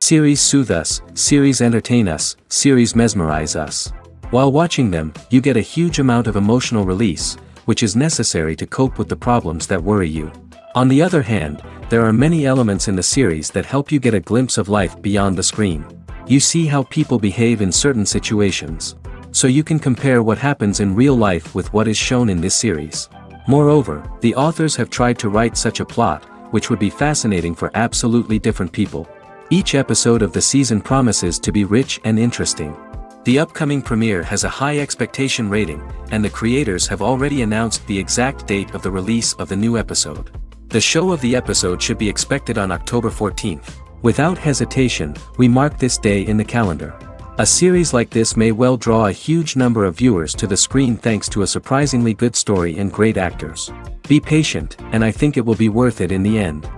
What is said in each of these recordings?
Series soothe us, series entertain us, series mesmerize us. While watching them, you get a huge amount of emotional release, which is necessary to cope with the problems that worry you. On the other hand, there are many elements in the series that help you get a glimpse of life beyond the screen. You see how people behave in certain situations. So you can compare what happens in real life with what is shown in this series. Moreover, the authors have tried to write such a plot, which would be fascinating for absolutely different people. Each episode of the season promises to be rich and interesting. The upcoming premiere has a high expectation rating, and the creators have already announced the exact date of the release of the new episode. The show of the episode should be expected on October 14th. Without hesitation, we mark this day in the calendar. A series like this may well draw a huge number of viewers to the screen thanks to a surprisingly good story and great actors. Be patient, and I think it will be worth it in the end.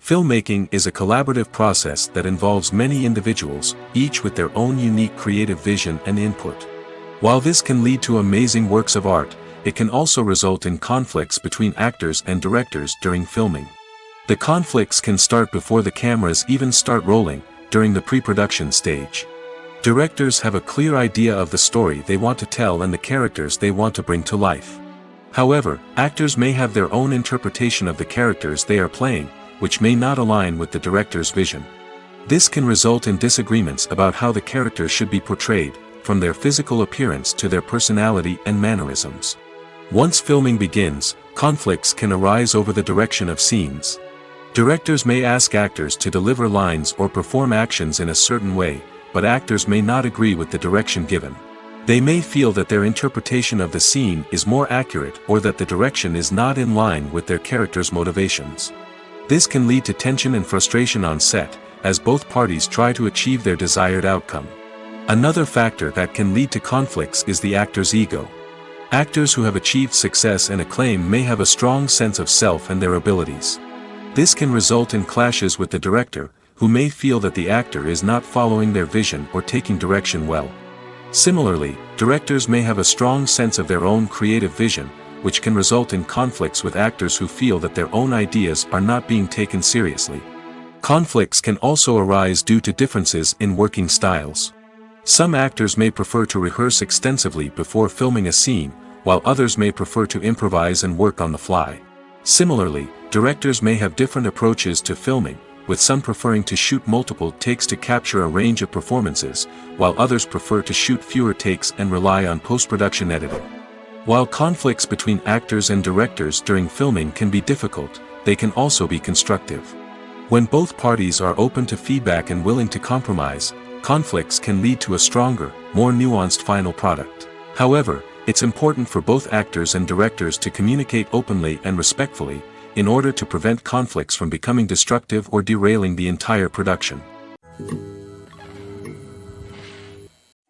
Filmmaking is a collaborative process that involves many individuals, each with their own unique creative vision and input. While this can lead to amazing works of art, it can also result in conflicts between actors and directors during filming. The conflicts can start before the cameras even start rolling, during the pre-production stage. Directors have a clear idea of the story they want to tell and the characters they want to bring to life. However, actors may have their own interpretation of the characters they are playing, which may not align with the director's vision. This can result in disagreements about how the characters should be portrayed, from their physical appearance to their personality and mannerisms. Once filming begins, conflicts can arise over the direction of scenes. Directors may ask actors to deliver lines or perform actions in a certain way, but actors may not agree with the direction given. They may feel that their interpretation of the scene is more accurate or that the direction is not in line with their character's motivations. This can lead to tension and frustration on set, as both parties try to achieve their desired outcome. Another factor that can lead to conflicts is the actor's ego. Actors who have achieved success and acclaim may have a strong sense of self and their abilities. This can result in clashes with the director, who may feel that the actor is not following their vision or taking direction well. Similarly, directors may have a strong sense of their own creative vision, which can result in conflicts with actors who feel that their own ideas are not being taken seriously. Conflicts can also arise due to differences in working styles. Some actors may prefer to rehearse extensively before filming a scene, while others may prefer to improvise and work on the fly. Similarly, directors may have different approaches to filming, with some preferring to shoot multiple takes to capture a range of performances, while others prefer to shoot fewer takes and rely on post-production editing. While conflicts between actors and directors during filming can be difficult, they can also be constructive. When both parties are open to feedback and willing to compromise, conflicts can lead to a stronger, more nuanced final product. However, it's important for both actors and directors to communicate openly and respectfully, in order to prevent conflicts from becoming destructive or derailing the entire production.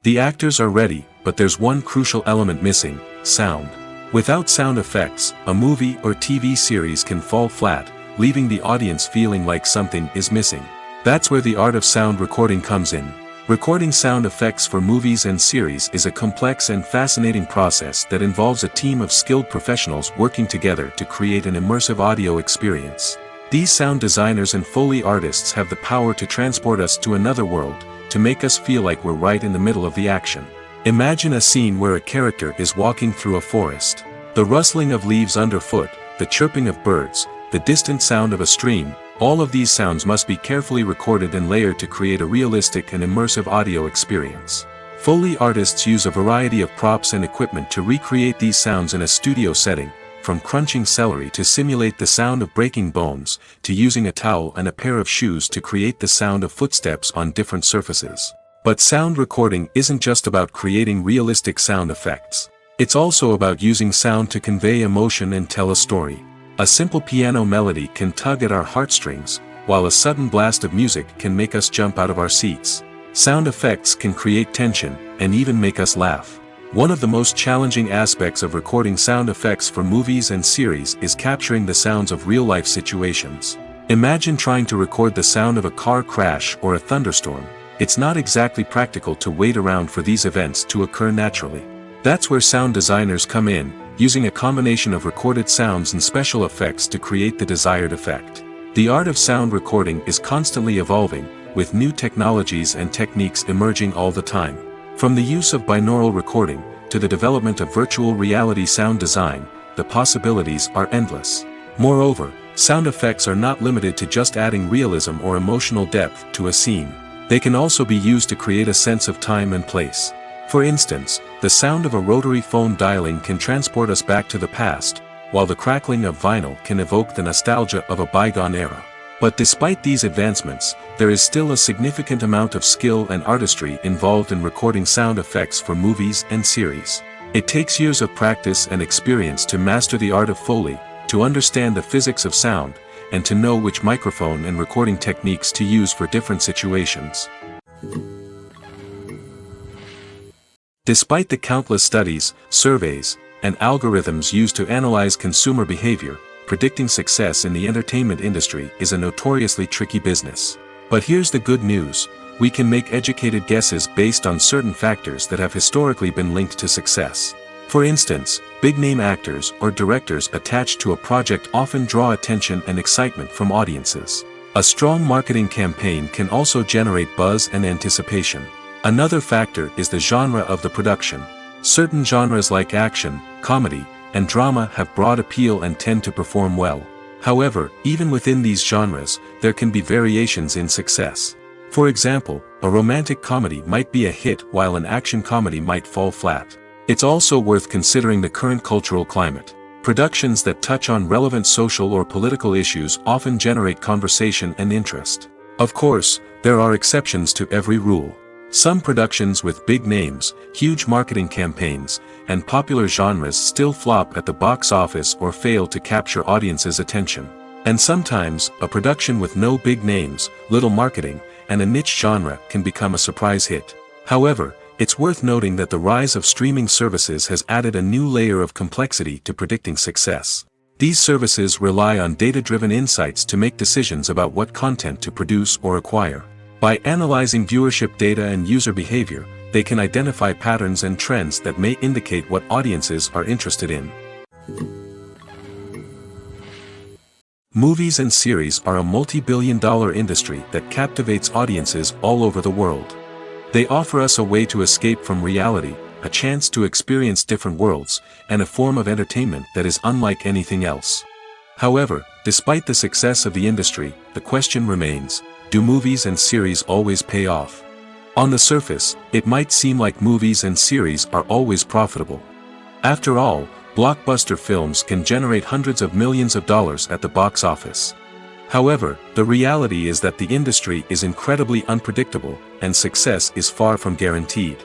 The actors are ready, but there's one crucial element missing: sound. Without sound effects, a movie or TV series can fall flat, leaving the audience feeling like something is missing. That's where the art of sound recording comes in. Recording sound effects for movies and series is a complex and fascinating process that involves a team of skilled professionals working together to create an immersive audio experience. These sound designers and Foley artists have the power to transport us to another world, to make us feel like we're right in the middle of the action. Imagine a scene where a character is walking through a forest. The rustling of leaves underfoot, the chirping of birds, the distant sound of a stream, all of these sounds must be carefully recorded and layered to create a realistic and immersive audio experience. Foley artists use a variety of props and equipment to recreate these sounds in a studio setting, from crunching celery to simulate the sound of breaking bones, to using a towel and a pair of shoes to create the sound of footsteps on different surfaces. But sound recording isn't just about creating realistic sound effects. It's also about using sound to convey emotion and tell a story. A simple piano melody can tug at our heartstrings, while a sudden blast of music can make us jump out of our seats. Sound effects can create tension, and even make us laugh. One of the most challenging aspects of recording sound effects for movies and series is capturing the sounds of real-life situations. Imagine trying to record the sound of a car crash or a thunderstorm. It's not exactly practical to wait around for these events to occur naturally. That's where sound designers come in, using a combination of recorded sounds and special effects to create the desired effect. The art of sound recording is constantly evolving, with new technologies and techniques emerging all the time. From the use of binaural recording, to the development of virtual reality sound design, the possibilities are endless. Moreover, sound effects are not limited to just adding realism or emotional depth to a scene. They can also be used to create a sense of time and place. For instance, the sound of a rotary phone dialing can transport us back to the past, while the crackling of vinyl can evoke the nostalgia of a bygone era. But despite these advancements, there is still a significant amount of skill and artistry involved in recording sound effects for movies and series. It takes years of practice and experience to master the art of Foley, to understand the physics of sound, and to know which microphone and recording techniques to use for different situations. Despite the countless studies, surveys, and algorithms used to analyze consumer behavior, predicting success in the entertainment industry is a notoriously tricky business. But here's the good news: we can make educated guesses based on certain factors that have historically been linked to success. For instance, big-name actors or directors attached to a project often draw attention and excitement from audiences. A strong marketing campaign can also generate buzz and anticipation. Another factor is the genre of the production. Certain genres like action, comedy, and drama have broad appeal and tend to perform well. However, even within these genres, there can be variations in success. For example, a romantic comedy might be a hit while an action comedy might fall flat. It's also worth considering the current cultural climate. Productions that touch on relevant social or political issues often generate conversation and interest. Of course, there are exceptions to every rule. Some productions with big names, huge marketing campaigns, and popular genres still flop at the box office or fail to capture audiences' attention. And sometimes, a production with no big names, little marketing, and a niche genre can become a surprise hit. However, it's worth noting that the rise of streaming services has added a new layer of complexity to predicting success. These services rely on data-driven insights to make decisions about what content to produce or acquire. By analyzing viewership data and user behavior, they can identify patterns and trends that may indicate what audiences are interested in. Movies and series are a multi-billion-dollar industry that captivates audiences all over the world. They offer us a way to escape from reality, a chance to experience different worlds, and a form of entertainment that is unlike anything else. However, despite the success of the industry, the question remains: do movies and series always pay off? On the surface, it might seem like movies and series are always profitable. After all, blockbuster films can generate hundreds of millions of dollars at the box office. However, the reality is that the industry is incredibly unpredictable, and success is far from guaranteed.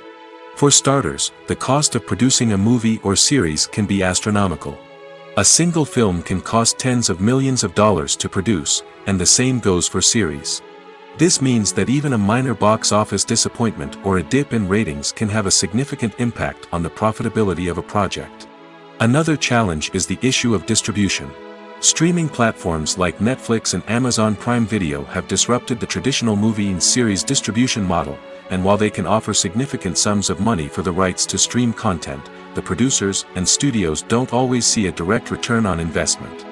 For starters, the cost of producing a movie or series can be astronomical. A single film can cost tens of millions of dollars to produce, and the same goes for series. This means that even a minor box office disappointment or a dip in ratings can have a significant impact on the profitability of a project. Another challenge is the issue of distribution. Streaming platforms like Netflix and Amazon Prime Video have disrupted the traditional movie and series distribution model, and while they can offer significant sums of money for the rights to stream content, the producers and studios don't always see a direct return on investment.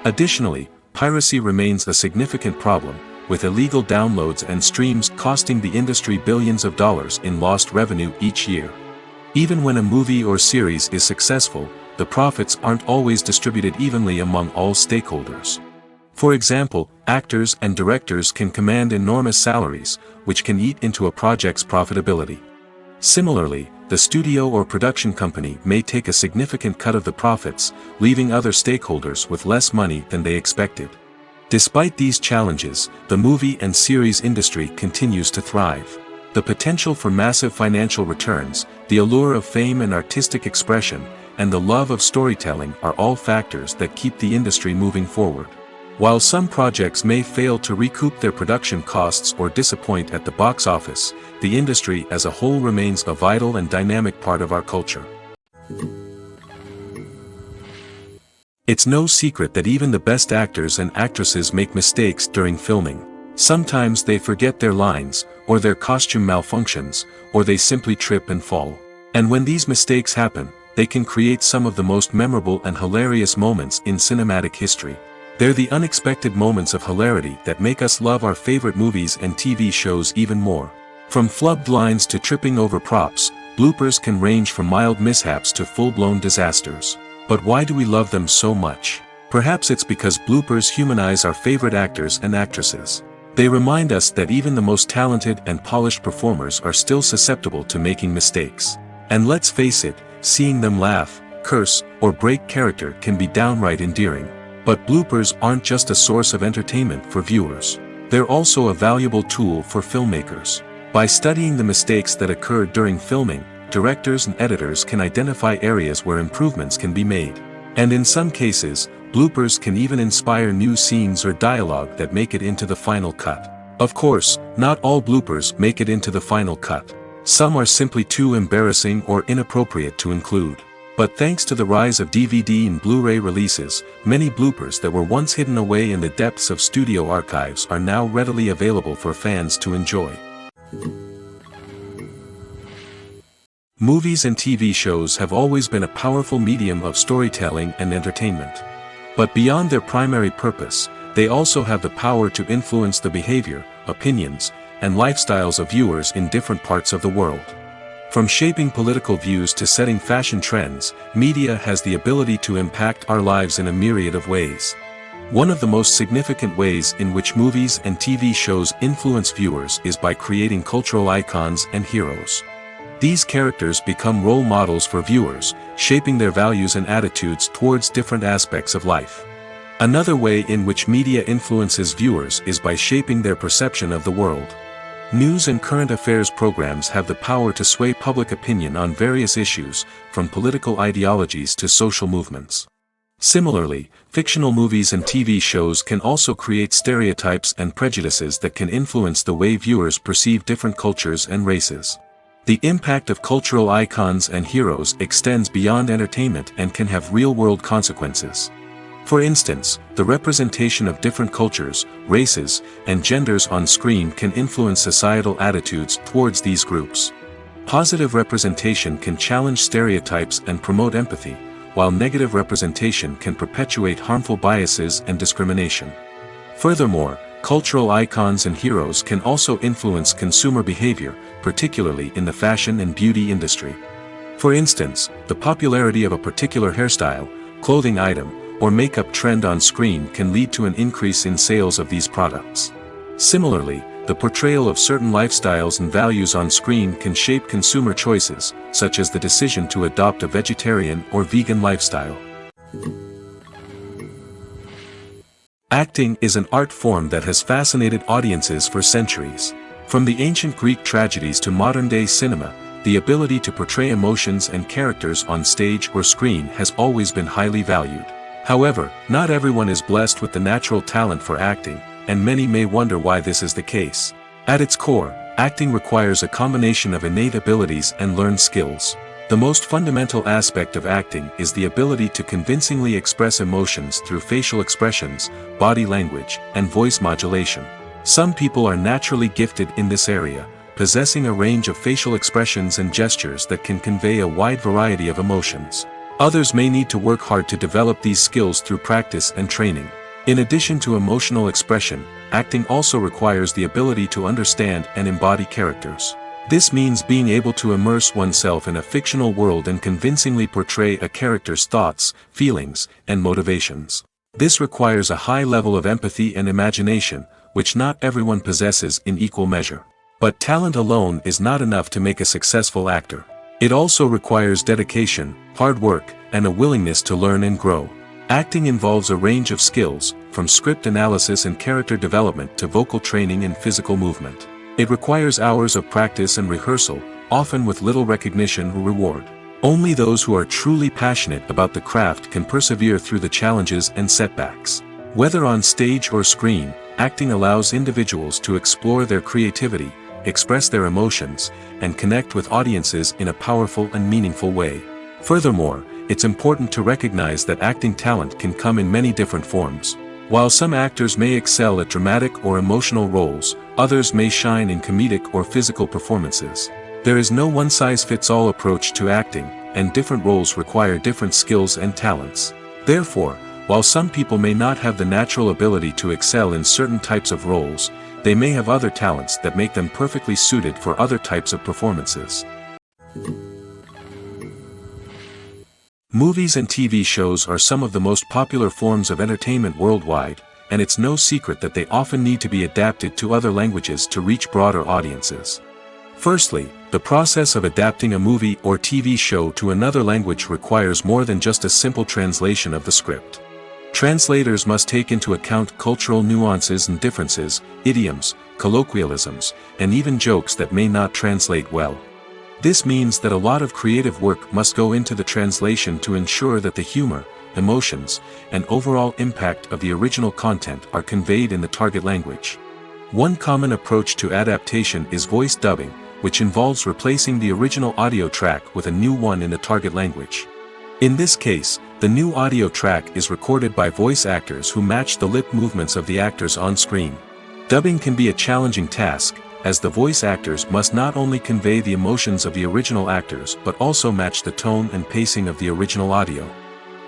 Additionally, piracy remains a significant problem, with illegal downloads and streams costing the industry billions of dollars in lost revenue each year. Even when a movie or series is successful, the profits aren't always distributed evenly among all stakeholders. For example, actors and directors can command enormous salaries, which can eat into a project's profitability. Similarly, the studio or production company may take a significant cut of the profits, leaving other stakeholders with less money than they expected. Despite these challenges, the movie and series industry continues to thrive. The potential for massive financial returns, the allure of fame and artistic expression, and the love of storytelling are all factors that keep the industry moving forward. While some projects may fail to recoup their production costs or disappoint at the box office, the industry as a whole remains a vital and dynamic part of our culture. It's no secret that even the best actors and actresses make mistakes during filming. Sometimes they forget their lines, or their costume malfunctions, or they simply trip and fall. And when these mistakes happen, they can create some of the most memorable and hilarious moments in cinematic history. They're the unexpected moments of hilarity that make us love our favorite movies and TV shows even more. From flubbed lines to tripping over props, bloopers can range from mild mishaps to full-blown disasters. But why do we love them so much? Perhaps it's because bloopers humanize our favorite actors and actresses. They remind us that even the most talented and polished performers are still susceptible to making mistakes. And let's face it, seeing them laugh, curse, or break character can be downright endearing. But bloopers aren't just a source of entertainment for viewers. They're also a valuable tool for filmmakers. By studying the mistakes that occurred during filming, directors and editors can identify areas where improvements can be made. And in some cases, bloopers can even inspire new scenes or dialogue that make it into the final cut. Of course, not all bloopers make it into the final cut. Some are simply too embarrassing or inappropriate to include. But thanks to the rise of DVD and Blu-ray releases, many bloopers that were once hidden away in the depths of studio archives are now readily available for fans to enjoy. Movies and TV shows have always been a powerful medium of storytelling and entertainment. But beyond their primary purpose, they also have the power to influence the behavior, opinions, and lifestyles of viewers in different parts of the world. From shaping political views to setting fashion trends, media has the ability to impact our lives in a myriad of ways. One of the most significant ways in which movies and TV shows influence viewers is by creating cultural icons and heroes. These characters become role models for viewers, shaping their values and attitudes towards different aspects of life. Another way in which media influences viewers is by shaping their perception of the world. News and current affairs programs have the power to sway public opinion on various issues, from political ideologies to social movements. Similarly, fictional movies and TV shows can also create stereotypes and prejudices that can influence the way viewers perceive different cultures and races. The impact of cultural icons and heroes extends beyond entertainment and can have real-world consequences. For instance, the representation of different cultures, races, and genders on screen can influence societal attitudes towards these groups. Positive representation can challenge stereotypes and promote empathy, while negative representation can perpetuate harmful biases and discrimination. Furthermore, cultural icons and heroes can also influence consumer behavior, particularly in the fashion and beauty industry. For instance, the popularity of a particular hairstyle, clothing item, or makeup trend on screen can lead to an increase in sales of these products. Similarly, the portrayal of certain lifestyles and values on screen can shape consumer choices, such as the decision to adopt a vegetarian or vegan lifestyle. Acting is an art form that has fascinated audiences for centuries. From the ancient Greek tragedies to modern-day cinema, the ability to portray emotions and characters on stage or screen has always been highly valued. However, not everyone is blessed with the natural talent for acting, and many may wonder why this is the case. At its core, acting requires a combination of innate abilities and learned skills. The most fundamental aspect of acting is the ability to convincingly express emotions through facial expressions, body language, and voice modulation. Some people are naturally gifted in this area, possessing a range of facial expressions and gestures that can convey a wide variety of emotions. Others may need to work hard to develop these skills through practice and training. In addition to emotional expression, acting also requires the ability to understand and embody characters. This means being able to immerse oneself in a fictional world and convincingly portray a character's thoughts, feelings, and motivations. This requires a high level of empathy and imagination, which not everyone possesses in equal measure. But talent alone is not enough to make a successful actor. It also requires dedication, hard work, and a willingness to learn and grow. Acting involves a range of skills, from script analysis and character development to vocal training and physical movement. It requires hours of practice and rehearsal, often with little recognition or reward. Only those who are truly passionate about the craft can persevere through the challenges and setbacks. Whether on stage or screen, acting allows individuals to explore their creativity, express their emotions, and connect with audiences in a powerful and meaningful way. Furthermore, it's important to recognize that acting talent can come in many different forms. While some actors may excel at dramatic or emotional roles, others may shine in comedic or physical performances. There is no one-size-fits-all approach to acting, and different roles require different skills and talents. Therefore, While some people may not have the natural ability to excel in certain types of roles, they may have other talents that make them perfectly suited for other types of performances. Movies and TV shows are some of the most popular forms of entertainment worldwide, and it's no secret that they often need to be adapted to other languages to reach broader audiences. Firstly, the process of adapting a movie or TV show to another language requires more than just a simple translation of the script. Translators must take into account cultural nuances and differences, idioms, colloquialisms, and even jokes that may not translate well. This means that a lot of creative work must go into the translation to ensure that the humor, emotions, and overall impact of the original content are conveyed in the target language. One common approach to adaptation is voice dubbing, which involves replacing the original audio track with a new one in the target language. In this case, the new audio track is recorded by voice actors who match the lip movements of the actors on screen. Dubbing can be a challenging task, as the voice actors must not only convey the emotions of the original actors but also match the tone and pacing of the original audio.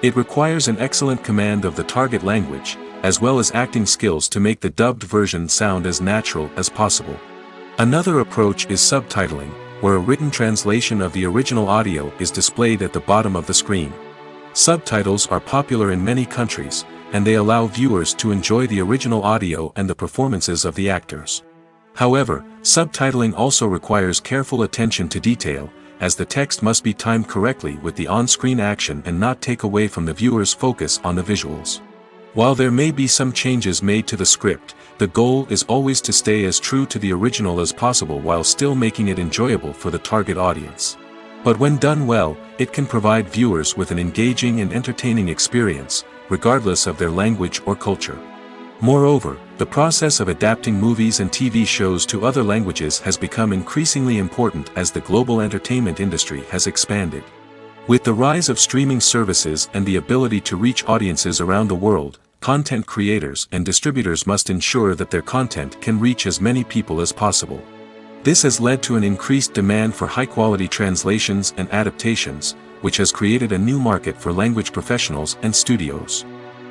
It requires an excellent command of the target language, as well as acting skills to make the dubbed version sound as natural as possible. Another approach is subtitling, where a written translation of the original audio is displayed at the bottom of the screen. Subtitles are popular in many countries, and they allow viewers to enjoy the original audio and the performances of the actors. However, subtitling also requires careful attention to detail, as the text must be timed correctly with the on-screen action and not take away from the viewer's focus on the visuals. While there may be some changes made to the script, the goal is always to stay as true to the original as possible while still making it enjoyable for the target audience. But when done well, it can provide viewers with an engaging and entertaining experience, regardless of their language or culture. Moreover, the process of adapting movies and TV shows to other languages has become increasingly important as the global entertainment industry has expanded. With the rise of streaming services and the ability to reach audiences around the world, content creators and distributors must ensure that their content can reach as many people as possible. This has led to an increased demand for high-quality translations and adaptations, which has created a new market for language professionals and studios.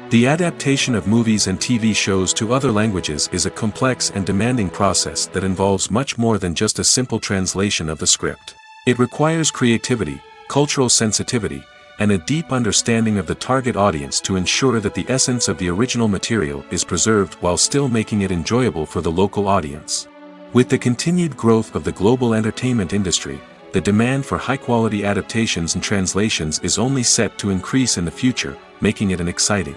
The adaptation of movies and TV shows to other languages is a complex and demanding process that involves much more than just a simple translation of the script. It requires creativity, cultural sensitivity, and a deep understanding of the target audience to ensure that the essence of the original material is preserved while still making it enjoyable for the local audience. With the continued growth of the global entertainment industry, the demand for high-quality adaptations and translations is only set to increase in the future, making it an exciting.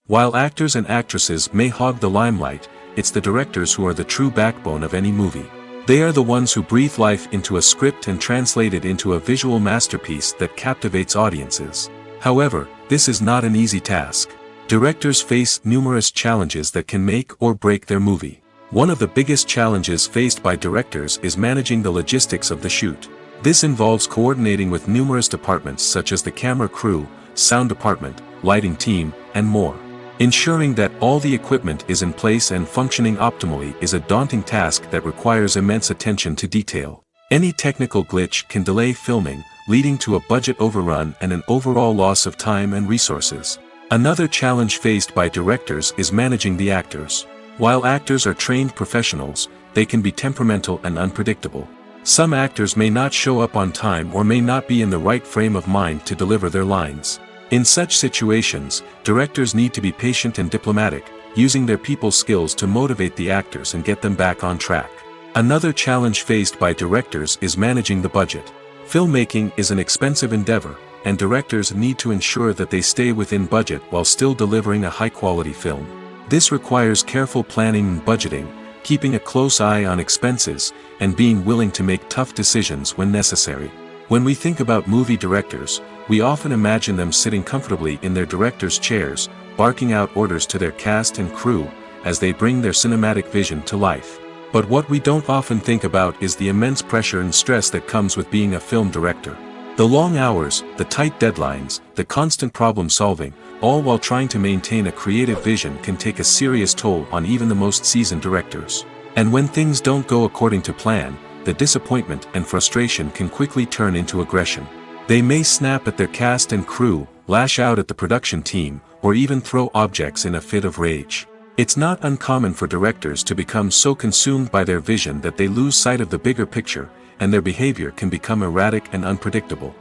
While actors and actresses may hog the limelight, it's the directors who are the true backbone of any movie. They are the ones who breathe life into a script and translate it into a visual masterpiece that captivates audiences. However, this is not an easy task. Directors face numerous challenges that can make or break their movie. One of the biggest challenges faced by directors is managing the logistics of the shoot. This involves coordinating with numerous departments such as the camera crew, sound department, lighting team, and more. Ensuring that all the equipment is in place and functioning optimally is a daunting task that requires immense attention to detail. Any technical glitch can delay filming, leading to a budget overrun and an overall loss of time and resources. Another challenge faced by directors is managing the actors. While actors are trained professionals, they can be temperamental and unpredictable. Some actors may not show up on time or may not be in the right frame of mind to deliver their lines. In such situations, directors need to be patient and diplomatic, using their people skills to motivate the actors and get them back on track. Another challenge faced by directors is managing the budget. Filmmaking is an expensive endeavor, and directors need to ensure that they stay within budget while still delivering a high-quality film. This requires careful planning and budgeting, keeping a close eye on expenses, and being willing to make tough decisions when necessary. When we think about movie directors, we often imagine them sitting comfortably in their director's chairs, barking out orders to their cast and crew, as they bring their cinematic vision to life. But what we don't often think about is the immense pressure and stress that comes with being a film director. The long hours, the tight deadlines, the constant problem solving, all while trying to maintain a creative vision can take a serious toll on even the most seasoned directors. And when things don't go according to plan, the disappointment and frustration can quickly turn into aggression. They may snap at their cast and crew, lash out at the production team, or even throw objects in a fit of rage. It's not uncommon for directors to become so consumed by their vision that they lose sight of the bigger picture, and their behavior can become erratic and unpredictable.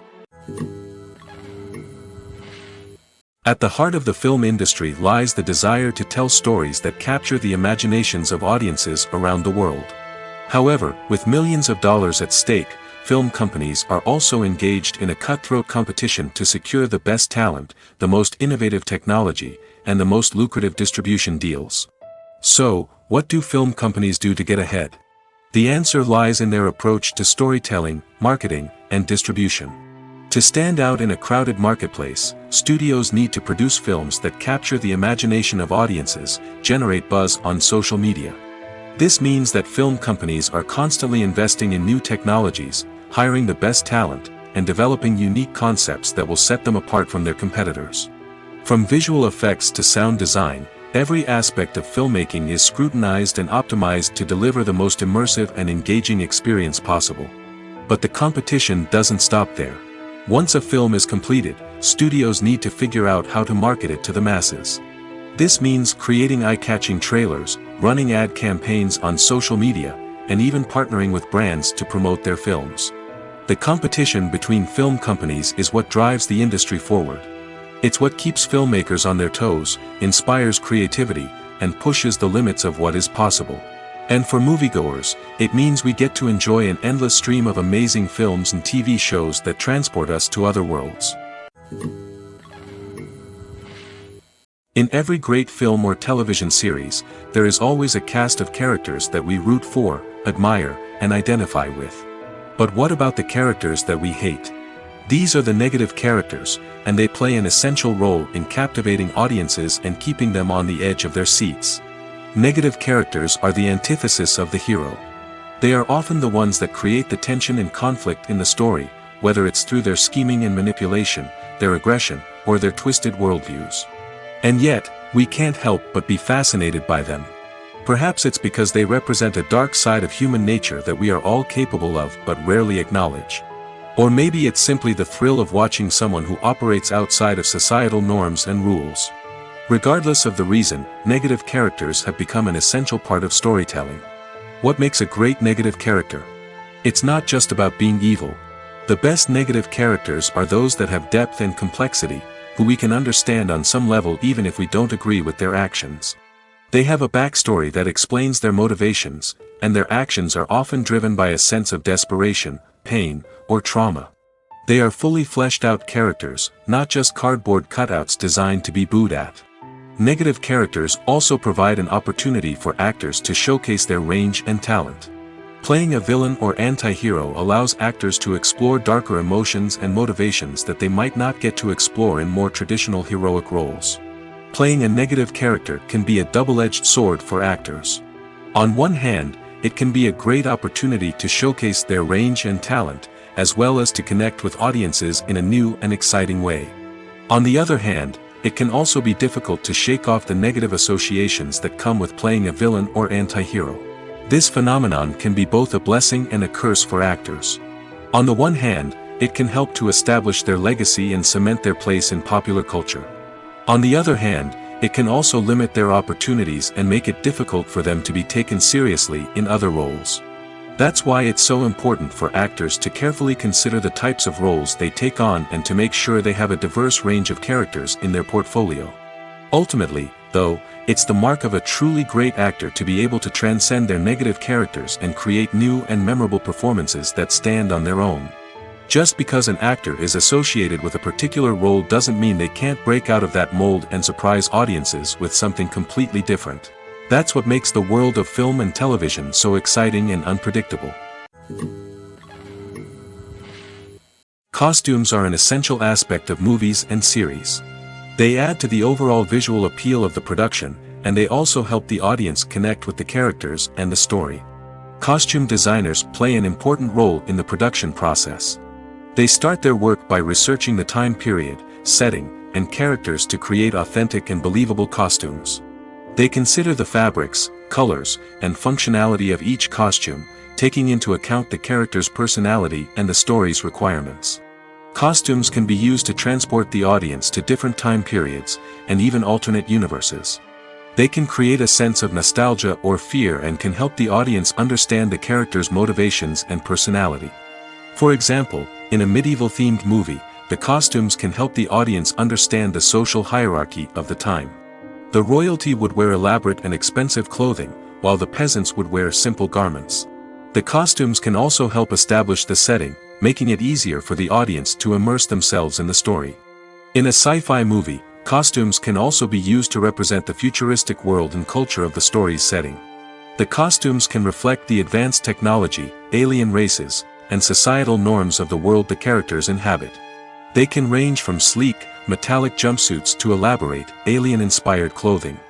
At the heart of the film industry lies the desire to tell stories that capture the imaginations of audiences around the world. However, with millions of dollars at stake, film companies are also engaged in a cutthroat competition to secure the best talent, the most innovative technology, and the most lucrative distribution deals. So, what do film companies do to get ahead? The answer lies in their approach to storytelling, marketing, and distribution. To stand out in a crowded marketplace, studios need to produce films that capture the imagination of audiences, generate buzz on social media. This means that film companies are constantly investing in new technologies, hiring the best talent, and developing unique concepts that will set them apart from their competitors. From visual effects to sound design, every aspect of filmmaking is scrutinized and optimized to deliver the most immersive and engaging experience possible. But the competition doesn't stop there. Once a film is completed, studios need to figure out how to market it to the masses. This means creating eye-catching trailers, running ad campaigns on social media, and even partnering with brands to promote their films. The competition between film companies is what drives the industry forward. It's what keeps filmmakers on their toes, inspires creativity, and pushes the limits of what is possible. And for moviegoers, it means we get to enjoy an endless stream of amazing films and TV shows that transport us to other worlds. In every great film or television series, there is always a cast of characters that we root for, admire, and identify with. But what about the characters that we hate? These are the negative characters, and they play an essential role in captivating audiences and keeping them on the edge of their seats. Negative characters are the antithesis of the hero. They are often the ones that create the tension and conflict in the story, whether it's through their scheming and manipulation, their aggression, or their twisted worldviews. And yet, we can't help but be fascinated by them. Perhaps it's because they represent a dark side of human nature that we are all capable of but rarely acknowledge. Or maybe it's simply the thrill of watching someone who operates outside of societal norms and rules. Regardless of the reason, negative characters have become an essential part of storytelling. What makes a great negative character? It's not just about being evil. The best negative characters are those that have depth and complexity, who we can understand on some level even if we don't agree with their actions. They have a backstory that explains their motivations, and their actions are often driven by a sense of desperation, pain, or trauma. They are fully fleshed out characters, not just cardboard cutouts designed to be booed at. Negative characters also provide an opportunity for actors to showcase their range and talent. Playing a villain or anti-hero allows actors to explore darker emotions and motivations that they might not get to explore in more traditional heroic roles. Playing a negative character can be a double-edged sword for actors. On one hand, it can be a great opportunity to showcase their range and talent, as well as to connect with audiences in a new and exciting way. On the other hand, it can also be difficult to shake off the negative associations that come with playing a villain or anti-hero. This phenomenon can be both a blessing and a curse for actors. On the one hand, it can help to establish their legacy and cement their place in popular culture. On the other hand, it can also limit their opportunities and make it difficult for them to be taken seriously in other roles. That's why it's so important for actors to carefully consider the types of roles they take on and to make sure they have a diverse range of characters in their portfolio. Ultimately, though, it's the mark of a truly great actor to be able to transcend their negative characters and create new and memorable performances that stand on their own. Just because an actor is associated with a particular role doesn't mean they can't break out of that mold and surprise audiences with something completely different. That's what makes the world of film and television so exciting and unpredictable. Costumes are an essential aspect of movies and series. They add to the overall visual appeal of the production, and they also help the audience connect with the characters and the story. Costume designers play an important role in the production process. They start their work by researching the time period, setting, and characters to create authentic and believable costumes. They consider the fabrics, colors, and functionality of each costume, taking into account the character's personality and the story's requirements. Costumes can be used to transport the audience to different time periods, and even alternate universes. They can create a sense of nostalgia or fear and can help the audience understand the character's motivations and personality. For example, in a medieval-themed movie, the costumes can help the audience understand the social hierarchy of the time. The royalty would wear elaborate and expensive clothing, while the peasants would wear simple garments. The costumes can also help establish the setting, making it easier for the audience to immerse themselves in the story. In a sci-fi movie, costumes can also be used to represent the futuristic world and culture of the story's setting. The costumes can reflect the advanced technology, alien races, and societal norms of the world the characters inhabit. They can range from sleek, metallic jumpsuits to elaborate, alien-inspired clothing.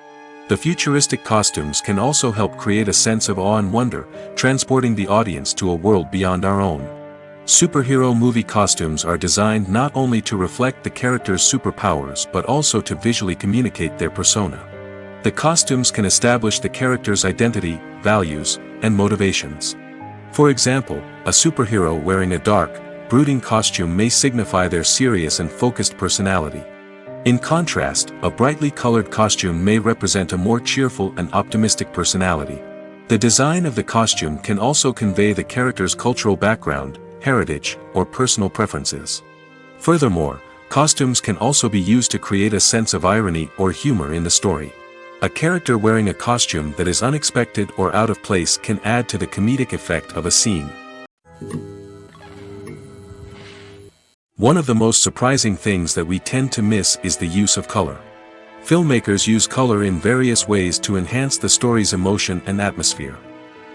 The futuristic costumes can also help create a sense of awe and wonder, transporting the audience to a world beyond our own. Superhero movie costumes are designed not only to reflect the character's superpowers but also to visually communicate their persona. The costumes can establish the character's identity, values, and motivations. For example, a superhero wearing a dark, brooding costume may signify their serious and focused personality. In contrast, a brightly colored costume may represent a more cheerful and optimistic personality. The design of the costume can also convey the character's cultural background, heritage, or personal preferences. Furthermore, costumes can also be used to create a sense of irony or humor in the story. A character wearing a costume that is unexpected or out of place can add to the comedic effect of a scene. One of the most surprising things that we tend to miss is the use of color. Filmmakers use color in various ways to enhance the story's emotion and atmosphere.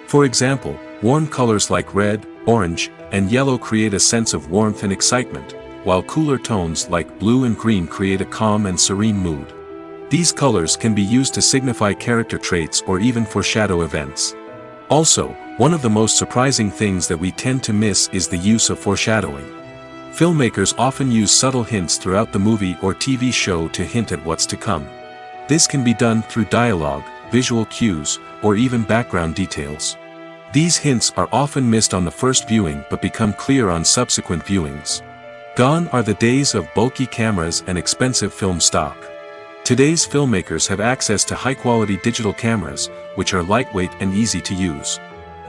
For example, warm colors like red, orange, and yellow create a sense of warmth and excitement, while cooler tones like blue and green create a calm and serene mood. These colors can be used to signify character traits or even foreshadow events. Also, one of the most surprising things that we tend to miss is the use of foreshadowing. Filmmakers often use subtle hints throughout the movie or TV show to hint at what's to come. This can be done through dialogue, visual cues, or even background details. These hints are often missed on the first viewing but become clear on subsequent viewings. Gone are the days of bulky cameras and expensive film stock. Today's filmmakers have access to high-quality digital cameras, which are lightweight and easy to use.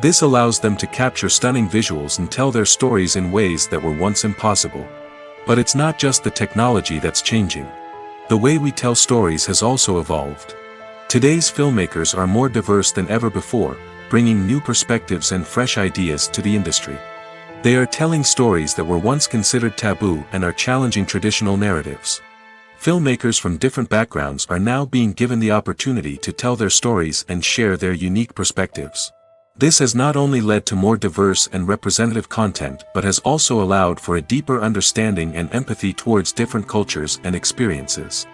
This allows them to capture stunning visuals and tell their stories in ways that were once impossible. But it's not just the technology that's changing. The way we tell stories has also evolved. Today's filmmakers are more diverse than ever before, bringing new perspectives and fresh ideas to the industry. They are telling stories that were once considered taboo and are challenging traditional narratives. Filmmakers from different backgrounds are now being given the opportunity to tell their stories and share their unique perspectives. This has not only led to more diverse and representative content but has also allowed for a deeper understanding and empathy towards different cultures and experiences.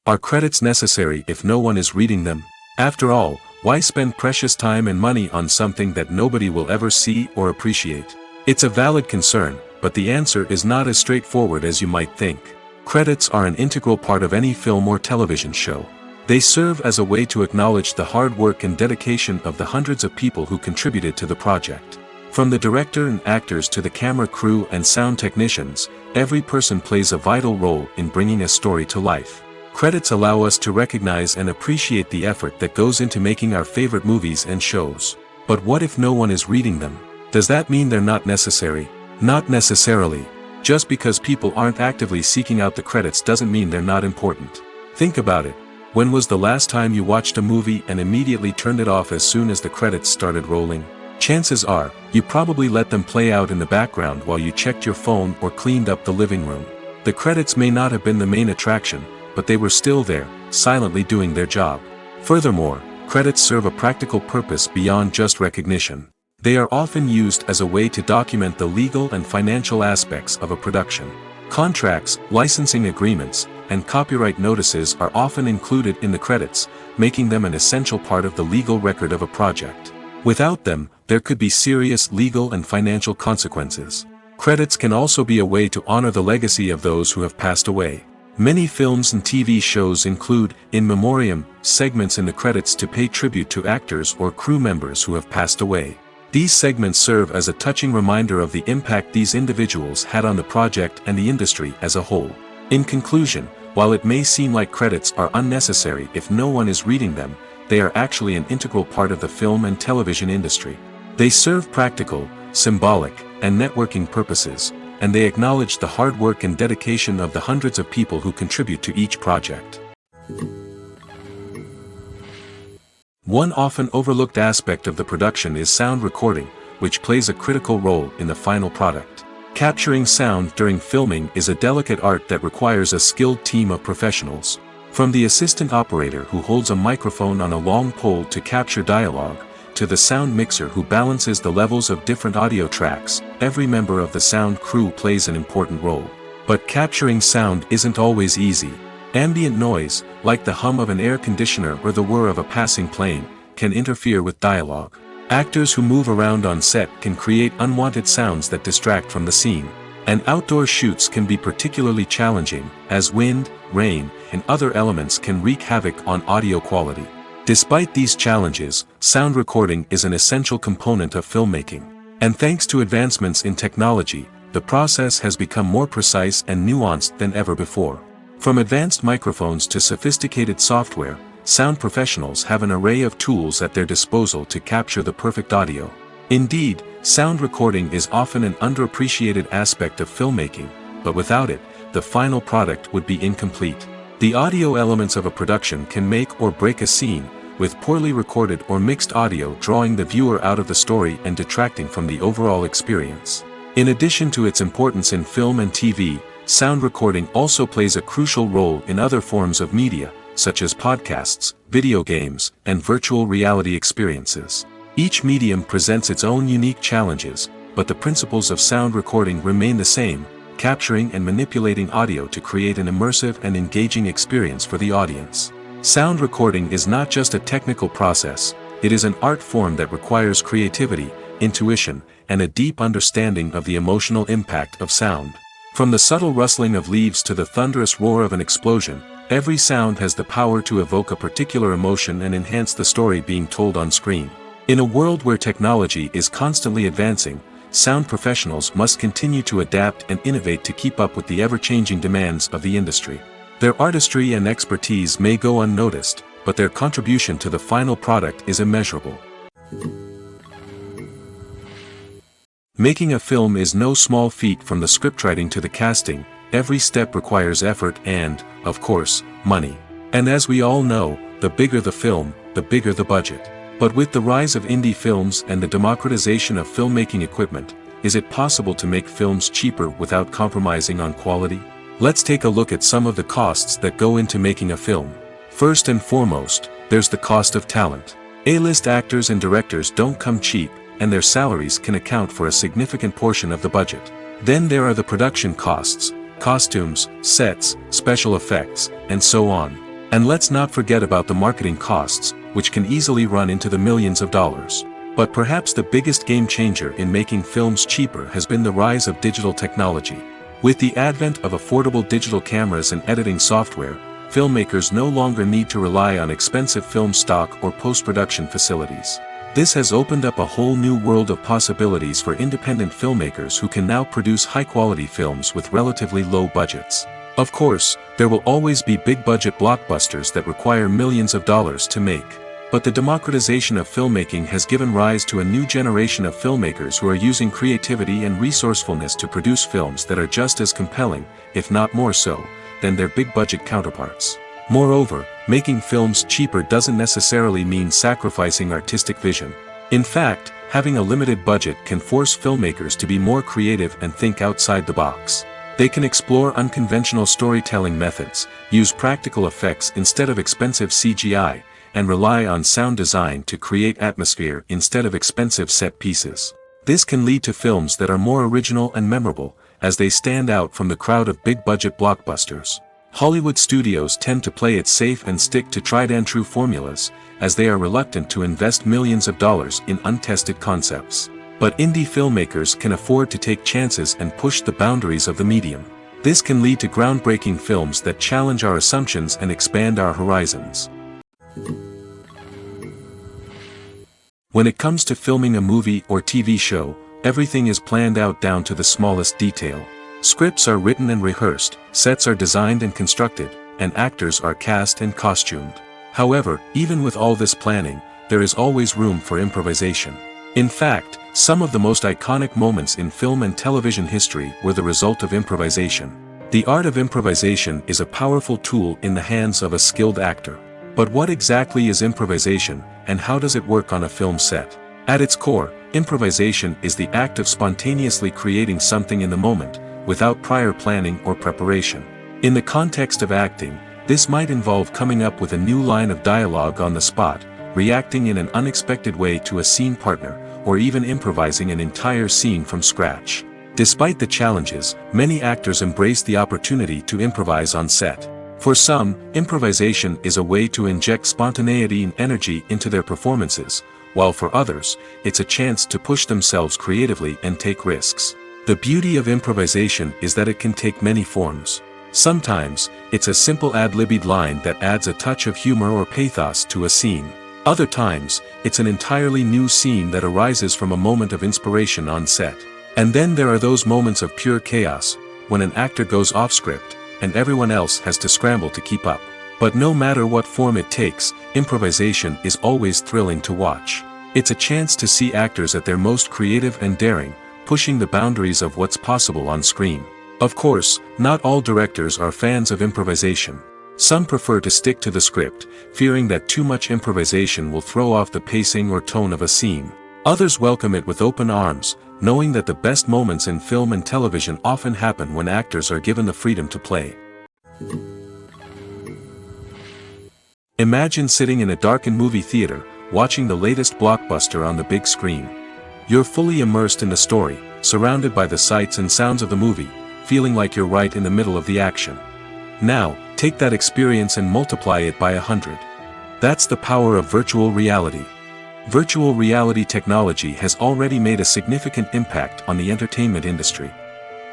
Are credits necessary if no one is reading them? After all, why spend precious time and money on something that nobody will ever see or appreciate? It's a valid concern, but the answer is not as straightforward as you might think. Credits are an integral part of any film or television show. They serve as a way to acknowledge the hard work and dedication of the hundreds of people who contributed to the project. From the director and actors to the camera crew and sound technicians, every person plays a vital role in bringing a story to life. Credits allow us to recognize and appreciate the effort that goes into making our favorite movies and shows. But what if no one is reading them? Does that mean they're not necessary? Not necessarily. Just because people aren't actively seeking out the credits doesn't mean they're not important. Think about it. When was the last time you watched a movie and immediately turned it off as soon as the credits started rolling? Chances are, you probably let them play out in the background while you checked your phone or cleaned up the living room. The credits may not have been the main attraction, but they were still there, silently doing their job. Furthermore, credits serve a practical purpose beyond just recognition. They are often used as a way to document the legal and financial aspects of a production. Contracts, licensing agreements, and copyright notices are often included in the credits, making them an essential part of the legal record of a project. Without them, there could be serious legal and financial consequences. Credits can also be a way to honor the legacy of those who have passed away. Many films and TV shows include, in memoriam, segments in the credits to pay tribute to actors or crew members who have passed away. These segments serve as a touching reminder of the impact these individuals had on the project and the industry as a whole. In conclusion, while it may seem like credits are unnecessary if no one is reading them, they are actually an integral part of the film and television industry. They serve practical, symbolic, and networking purposes, and they acknowledge the hard work and dedication of the hundreds of people who contribute to each project. One often overlooked aspect of the production is sound recording, which plays a critical role in the final product. Capturing sound during filming is a delicate art that requires a skilled team of professionals. From the assistant operator who holds a microphone on a long pole to capture dialogue, to the sound mixer who balances the levels of different audio tracks, every member of the sound crew plays an important role. But capturing sound isn't always easy. Ambient noise, like the hum of an air conditioner or the whir of a passing plane, can interfere with dialogue. Actors who move around on set can create unwanted sounds that distract from the scene. And outdoor shoots can be particularly challenging, as wind, rain, and other elements can wreak havoc on audio quality. Despite these challenges, sound recording is an essential component of filmmaking. And thanks to advancements in technology, the process has become more precise and nuanced than ever before. From advanced microphones to sophisticated software, sound professionals have an array of tools at their disposal to capture the perfect audio. Indeed, sound recording is often an underappreciated aspect of filmmaking, but without it, the final product would be incomplete. The audio elements of a production can make or break a scene, with poorly recorded or mixed audio drawing the viewer out of the story and detracting from the overall experience. In addition to its importance in film and TV, sound recording also plays a crucial role in other forms of media, such as podcasts, video games, and virtual reality experiences. Each medium presents its own unique challenges, but the principles of sound recording remain the same, capturing and manipulating audio to create an immersive and engaging experience for the audience. Sound recording is not just a technical process, it is an art form that requires creativity, intuition, and a deep understanding of the emotional impact of sound. From the subtle rustling of leaves to the thunderous roar of an explosion, every sound has the power to evoke a particular emotion and enhance the story being told on screen. In a world where technology is constantly advancing, sound professionals must continue to adapt and innovate to keep up with the ever-changing demands of the industry. Their artistry and expertise may go unnoticed, but their contribution to the final product is immeasurable. Making a film is no small feat. From the scriptwriting to the casting, every step requires effort and, of course, money. And as we all know, the bigger the film, the bigger the budget. But with the rise of indie films and the democratization of filmmaking equipment, is it possible to make films cheaper without compromising on quality? Let's take a look at some of the costs that go into making a film. First and foremost, there's the cost of talent. A-list actors and directors don't come cheap, and their salaries can account for a significant portion of the budget. Then there are the production costs, costumes, sets, special effects, and so on. And let's not forget about the marketing costs, which can easily run into the millions of dollars. But perhaps the biggest game changer in making films cheaper has been the rise of digital technology. With the advent of affordable digital cameras and editing software, filmmakers no longer need to rely on expensive film stock or post-production facilities. This has opened up a whole new world of possibilities for independent filmmakers who can now produce high-quality films with relatively low budgets. Of course, there will always be big-budget blockbusters that require millions of dollars to make. But the democratization of filmmaking has given rise to a new generation of filmmakers who are using creativity and resourcefulness to produce films that are just as compelling, if not more so, than their big-budget counterparts. Moreover, making films cheaper doesn't necessarily mean sacrificing artistic vision. In fact, having a limited budget can force filmmakers to be more creative and think outside the box. They can explore unconventional storytelling methods, use practical effects instead of expensive CGI, and rely on sound design to create atmosphere instead of expensive set pieces. This can lead to films that are more original and memorable, as they stand out from the crowd of big-budget blockbusters. Hollywood studios tend to play it safe and stick to tried-and-true formulas, as they are reluctant to invest millions of dollars in untested concepts. But indie filmmakers can afford to take chances and push the boundaries of the medium. This can lead to groundbreaking films that challenge our assumptions and expand our horizons. When it comes to filming a movie or TV show, everything is planned out down to the smallest detail. Scripts are written and rehearsed, sets are designed and constructed, and actors are cast and costumed. However, even with all this planning, there is always room for improvisation. In fact, some of the most iconic moments in film and television history were the result of improvisation. The art of improvisation is a powerful tool in the hands of a skilled actor. But what exactly is improvisation, and how does it work on a film set? At its core, improvisation is the act of spontaneously creating something in the moment, without prior planning or preparation. In the context of acting, this might involve coming up with a new line of dialogue on the spot, reacting in an unexpected way to a scene partner, or even improvising an entire scene from scratch. Despite the challenges, many actors embrace the opportunity to improvise on set. For some, improvisation is a way to inject spontaneity and energy into their performances, while for others, it's a chance to push themselves creatively and take risks. The beauty of improvisation is that it can take many forms. Sometimes, it's a simple ad-libbed line that adds a touch of humor or pathos to a scene. Other times, it's an entirely new scene that arises from a moment of inspiration on set. And then there are those moments of pure chaos, when an actor goes off script, and everyone else has to scramble to keep up. But no matter what form it takes, improvisation is always thrilling to watch. It's a chance to see actors at their most creative and daring, pushing the boundaries of what's possible on screen. Of course, not all directors are fans of improvisation. Some prefer to stick to the script, fearing that too much improvisation will throw off the pacing or tone of a scene. Others welcome it with open arms, knowing that the best moments in film and television often happen when actors are given the freedom to play. Imagine sitting in a darkened movie theater, watching the latest blockbuster on the big screen. You're fully immersed in the story, surrounded by the sights and sounds of the movie, feeling like you're right in the middle of the action. Now, take that experience and multiply it by 100. That's the power of virtual reality. Virtual reality technology has already made a significant impact on the entertainment industry.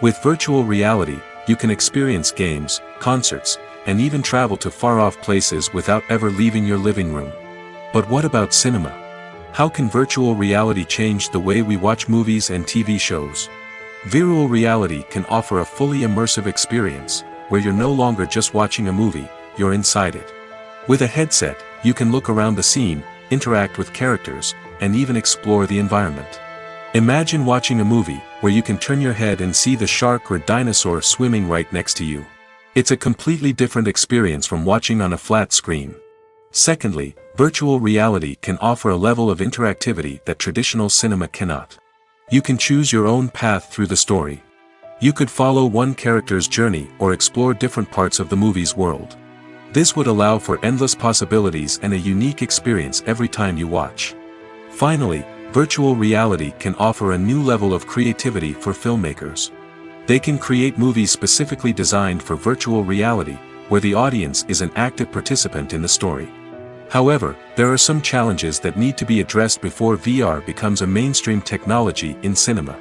With virtual reality, you can experience games, concerts, and even travel to far-off places without ever leaving your living room. But what about cinema? How can virtual reality change the way we watch movies and TV shows? Virtual reality can offer a fully immersive experience, where you're no longer just watching a movie, you're inside it. With a headset, you can look around the scene, interact with characters, and even explore the environment. Imagine watching a movie, where you can turn your head and see the shark or dinosaur swimming right next to you. It's a completely different experience from watching on a flat screen. Secondly, virtual reality can offer a level of interactivity that traditional cinema cannot. You can choose your own path through the story. You could follow one character's journey or explore different parts of the movie's world. This would allow for endless possibilities and a unique experience every time you watch. Finally, virtual reality can offer a new level of creativity for filmmakers. They can create movies specifically designed for virtual reality, where the audience is an active participant in the story. However, there are some challenges that need to be addressed before VR becomes a mainstream technology in cinema.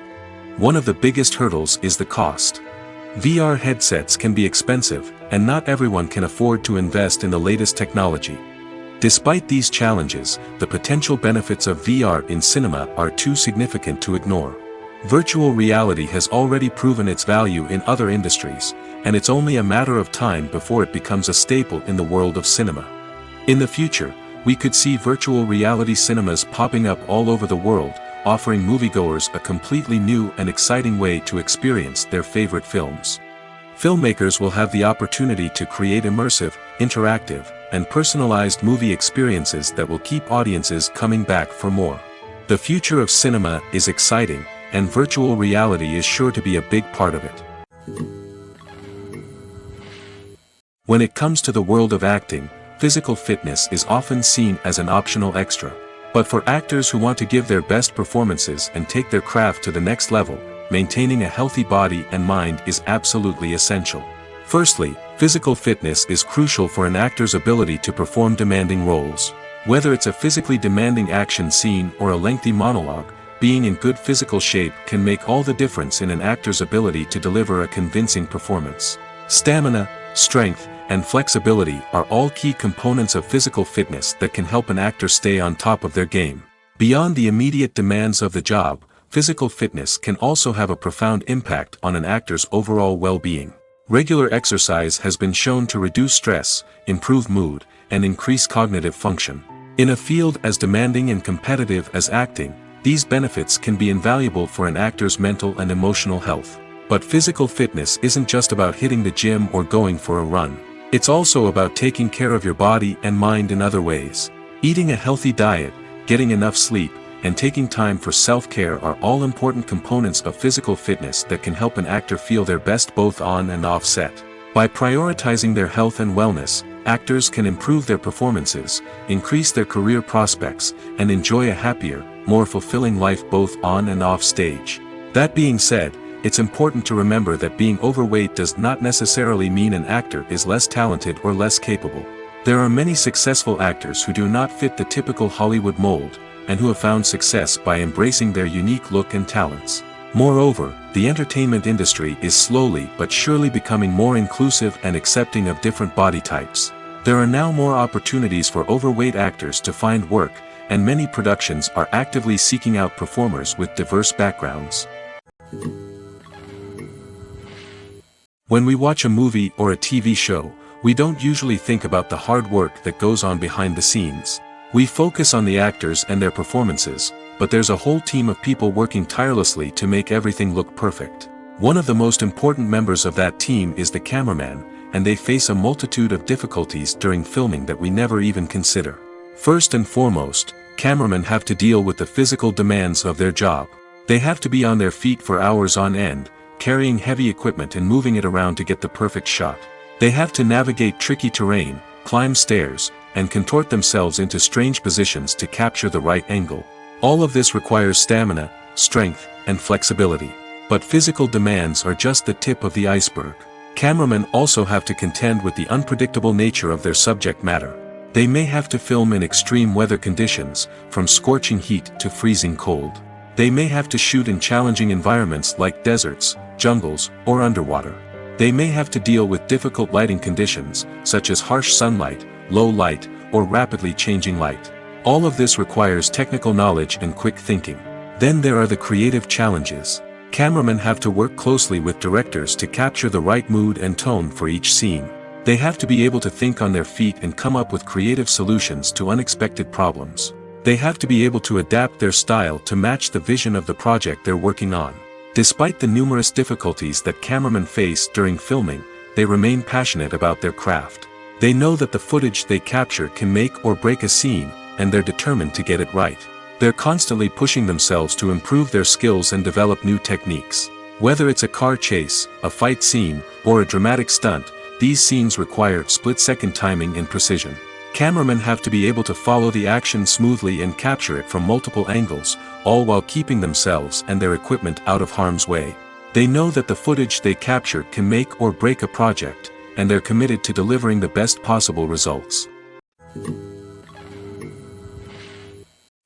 One of the biggest hurdles is the cost. VR headsets can be expensive, and not everyone can afford to invest in the latest technology. Despite these challenges, the potential benefits of VR in cinema are too significant to ignore. Virtual reality has already proven its value in other industries, and it's only a matter of time before it becomes a staple in the world of cinema. In the future, we could see virtual reality cinemas popping up all over the world, offering moviegoers a completely new and exciting way to experience their favorite films. Filmmakers will have the opportunity to create immersive, interactive, and personalized movie experiences that will keep audiences coming back for more. The future of cinema is exciting, and virtual reality is sure to be a big part of it. When it comes to the world of acting, physical fitness is often seen as an optional extra. But for actors who want to give their best performances and take their craft to the next level, maintaining a healthy body and mind is absolutely essential. Firstly, physical fitness is crucial for an actor's ability to perform demanding roles. Whether it's a physically demanding action scene or a lengthy monologue, being in good physical shape can make all the difference in an actor's ability to deliver a convincing performance. Stamina, strength, and flexibility are all key components of physical fitness that can help an actor stay on top of their game. Beyond the immediate demands of the job, physical fitness can also have a profound impact on an actor's overall well-being. Regular exercise has been shown to reduce stress, improve mood, and increase cognitive function. In a field as demanding and competitive as acting, these benefits can be invaluable for an actor's mental and emotional health. But physical fitness isn't just about hitting the gym or going for a run. It's also about taking care of your body and mind in other ways. Eating a healthy diet, getting enough sleep, and taking time for self-care are all important components of physical fitness that can help an actor feel their best both on and off set. By prioritizing their health and wellness, actors can improve their performances, increase their career prospects, and enjoy a happier, more fulfilling life both on and off stage. That being said, it's important to remember that being overweight does not necessarily mean an actor is less talented or less capable. There are many successful actors who do not fit the typical Hollywood mold, and who have found success by embracing their unique look and talents. Moreover, the entertainment industry is slowly but surely becoming more inclusive and accepting of different body types. There are now more opportunities for overweight actors to find work, and many productions are actively seeking out performers with diverse backgrounds. When we watch a movie or a TV show, we don't usually think about the hard work that goes on behind the scenes. We focus on the actors and their performances, but there's a whole team of people working tirelessly to make everything look perfect. One of the most important members of that team is the cameraman, and they face a multitude of difficulties during filming that we never even consider. First and foremost, cameramen have to deal with the physical demands of their job. They have to be on their feet for hours on end, carrying heavy equipment and moving it around to get the perfect shot. They have to navigate tricky terrain, climb stairs, and contort themselves into strange positions to capture the right angle. All of this requires stamina, strength, and flexibility. But physical demands are just the tip of the iceberg. Cameramen also have to contend with the unpredictable nature of their subject matter. They may have to film in extreme weather conditions, from scorching heat to freezing cold. They may have to shoot in challenging environments like deserts, jungles, or underwater. They may have to deal with difficult lighting conditions, such as harsh sunlight, low light, or rapidly changing light. All of this requires technical knowledge and quick thinking. Then there are the creative challenges. Cameramen have to work closely with directors to capture the right mood and tone for each scene. They have to be able to think on their feet and come up with creative solutions to unexpected problems. They have to be able to adapt their style to match the vision of the project they're working on. Despite the numerous difficulties that cameramen face during filming, they remain passionate about their craft. They know that the footage they capture can make or break a scene, and they're determined to get it right. They're constantly pushing themselves to improve their skills and develop new techniques. Whether it's a car chase, a fight scene, or a dramatic stunt, these scenes require split-second timing and precision. Cameramen have to be able to follow the action smoothly and capture it from multiple angles, all while keeping themselves and their equipment out of harm's way. They know that the footage they capture can make or break a project, and they're committed to delivering the best possible results.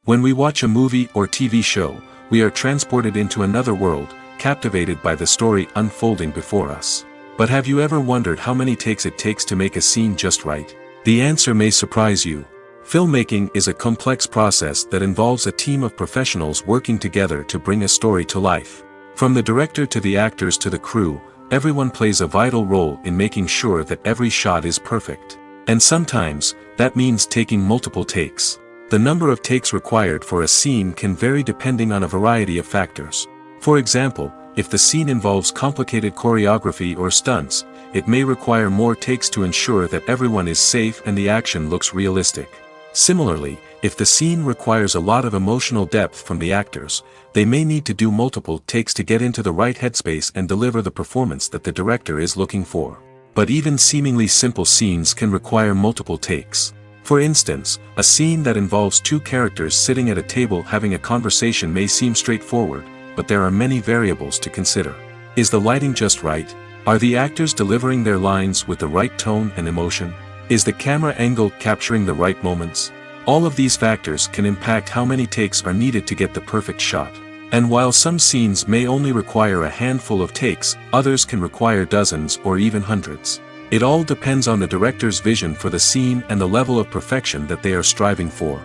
When we watch a movie or TV show, we are transported into another world, captivated by the story unfolding before us. But have you ever wondered how many takes it takes to make a scene just right? The answer may surprise you. Filmmaking is a complex process that involves a team of professionals working together to bring a story to life. From the director to the actors to the crew, everyone plays a vital role in making sure that every shot is perfect. And sometimes, that means taking multiple takes. The number of takes required for a scene can vary depending on a variety of factors. For example, if the scene involves complicated choreography or stunts, it may require more takes to ensure that everyone is safe and the action looks realistic. Similarly, if the scene requires a lot of emotional depth from the actors, they may need to do multiple takes to get into the right headspace and deliver the performance that the director is looking for. But even seemingly simple scenes can require multiple takes. For instance, a scene that involves two characters sitting at a table having a conversation may seem straightforward, but there are many variables to consider. Is the lighting just right? Are the actors delivering their lines with the right tone and emotion? Is the camera angle capturing the right moments? All of these factors can impact how many takes are needed to get the perfect shot. And while some scenes may only require a handful of takes, others can require dozens or even hundreds. It all depends on the director's vision for the scene and the level of perfection that they are striving for.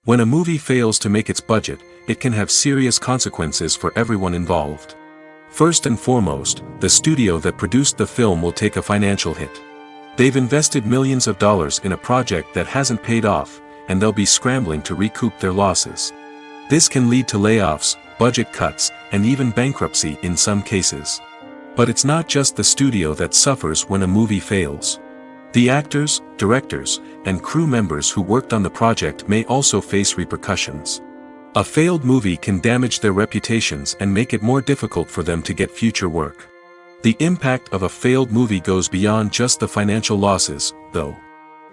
When a movie fails to make its budget, it can have serious consequences for everyone involved. First and foremost, the studio that produced the film will take a financial hit. They've invested millions of dollars in a project that hasn't paid off, and they'll be scrambling to recoup their losses. This can lead to layoffs, budget cuts, and even bankruptcy in some cases. But it's not just the studio that suffers when a movie fails. The actors, directors, and crew members who worked on the project may also face repercussions. A failed movie can damage their reputations and make it more difficult for them to get future work. The impact of a failed movie goes beyond just the financial losses, though.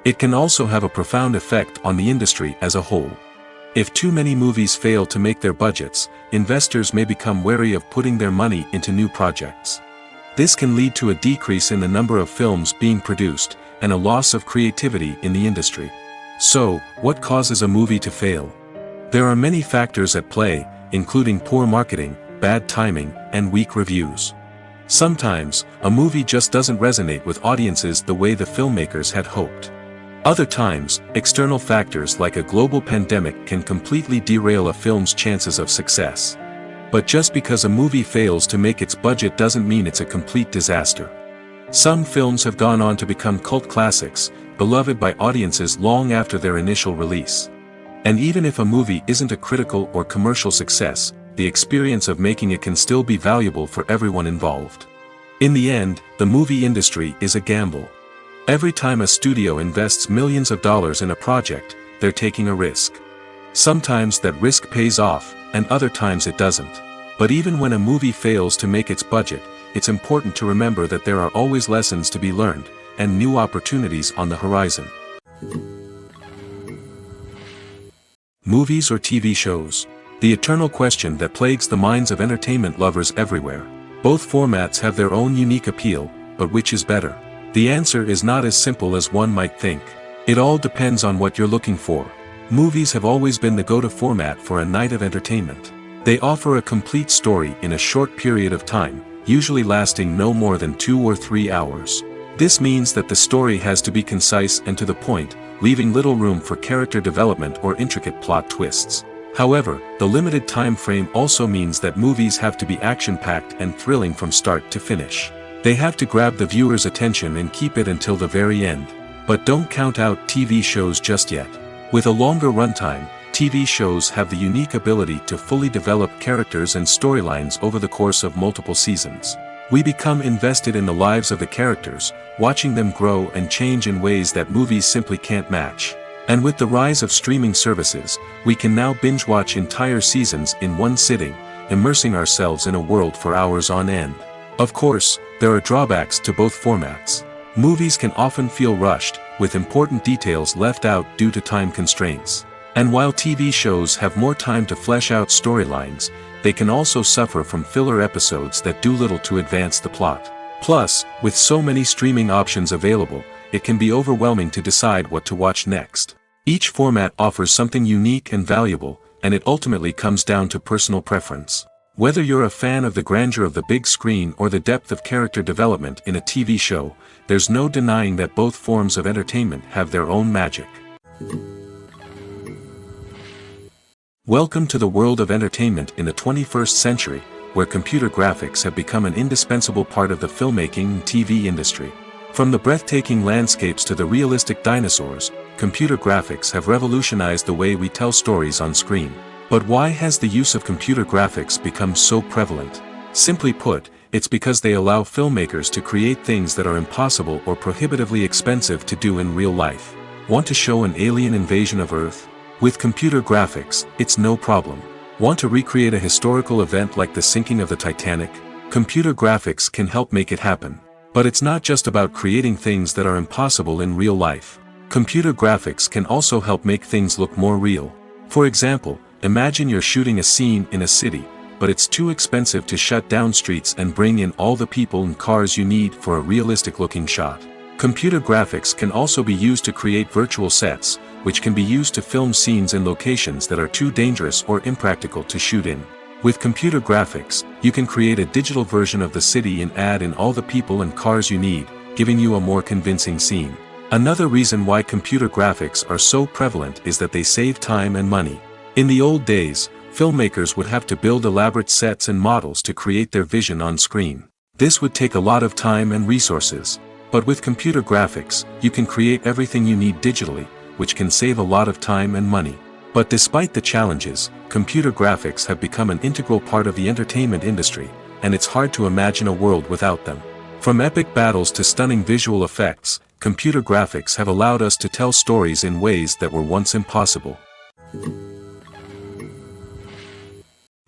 It can also have a profound effect on the industry as a whole. If too many movies fail to make their budgets, investors may become wary of putting their money into new projects. This can lead to a decrease in the number of films being produced, and a loss of creativity in the industry. So, what causes a movie to fail? There are many factors at play, including poor marketing, bad timing, and weak reviews. Sometimes, a movie just doesn't resonate with audiences the way the filmmakers had hoped. Other times, external factors like a global pandemic can completely derail a film's chances of success. But just because a movie fails to make its budget doesn't mean it's a complete disaster. Some films have gone on to become cult classics, beloved by audiences long after their initial release. And even if a movie isn't a critical or commercial success, the experience of making it can still be valuable for everyone involved. In the end, the movie industry is a gamble. Every time a studio invests millions of dollars in a project, they're taking a risk. Sometimes that risk pays off, and other times it doesn't. But even when a movie fails to make its budget, it's important to remember that there are always lessons to be learned, and new opportunities on the horizon. Movies or TV shows? The eternal question that plagues the minds of entertainment lovers everywhere. Both formats have their own unique appeal, but which is better? The answer is not as simple as one might think. It all depends on what you're looking for. Movies have always been the go-to format for a night of entertainment. They offer a complete story in a short period of time, usually lasting no more than 2 or 3 hours. This means that the story has to be concise and to the point, leaving little room for character development or intricate plot twists. However, the limited time frame also means that movies have to be action-packed and thrilling from start to finish. They have to grab the viewer's attention and keep it until the very end. But don't count out TV shows just yet. With a longer runtime, TV shows have the unique ability to fully develop characters and storylines over the course of multiple seasons. We become invested in the lives of the characters, watching them grow and change in ways that movies simply can't match. And with the rise of streaming services, we can now binge-watch entire seasons in one sitting, immersing ourselves in a world for hours on end. Of course, there are drawbacks to both formats. Movies can often feel rushed, with important details left out due to time constraints. And while TV shows have more time to flesh out storylines, they can also suffer from filler episodes that do little to advance the plot. Plus, with so many streaming options available, it can be overwhelming to decide what to watch next. Each format offers something unique and valuable, and it ultimately comes down to personal preference. Whether you're a fan of the grandeur of the big screen or the depth of character development in a TV show, there's no denying that both forms of entertainment have their own magic. Welcome to the world of entertainment in the 21st century, where computer graphics have become an indispensable part of the filmmaking and TV industry. From the breathtaking landscapes to the realistic dinosaurs, computer graphics have revolutionized the way we tell stories on screen. But why has the use of computer graphics become so prevalent? Simply put, it's because they allow filmmakers to create things that are impossible or prohibitively expensive to do in real life. Want to show an alien invasion of Earth? With computer graphics, it's no problem. Want to recreate a historical event like the sinking of the Titanic? Computer graphics can help make it happen. But it's not just about creating things that are impossible in real life. Computer graphics can also help make things look more real. For example, imagine you're shooting a scene in a city, but it's too expensive to shut down streets and bring in all the people and cars you need for a realistic-looking shot. Computer graphics can also be used to create virtual sets, which can be used to film scenes in locations that are too dangerous or impractical to shoot in. With computer graphics, you can create a digital version of the city and add in all the people and cars you need, giving you a more convincing scene. Another reason why computer graphics are so prevalent is that they save time and money. In the old days, filmmakers would have to build elaborate sets and models to create their vision on screen. This would take a lot of time and resources. But with computer graphics, you can create everything you need digitally, which can save a lot of time and money. But despite the challenges, computer graphics have become an integral part of the entertainment industry, and it's hard to imagine a world without them. From epic battles to stunning visual effects, computer graphics have allowed us to tell stories in ways that were once impossible.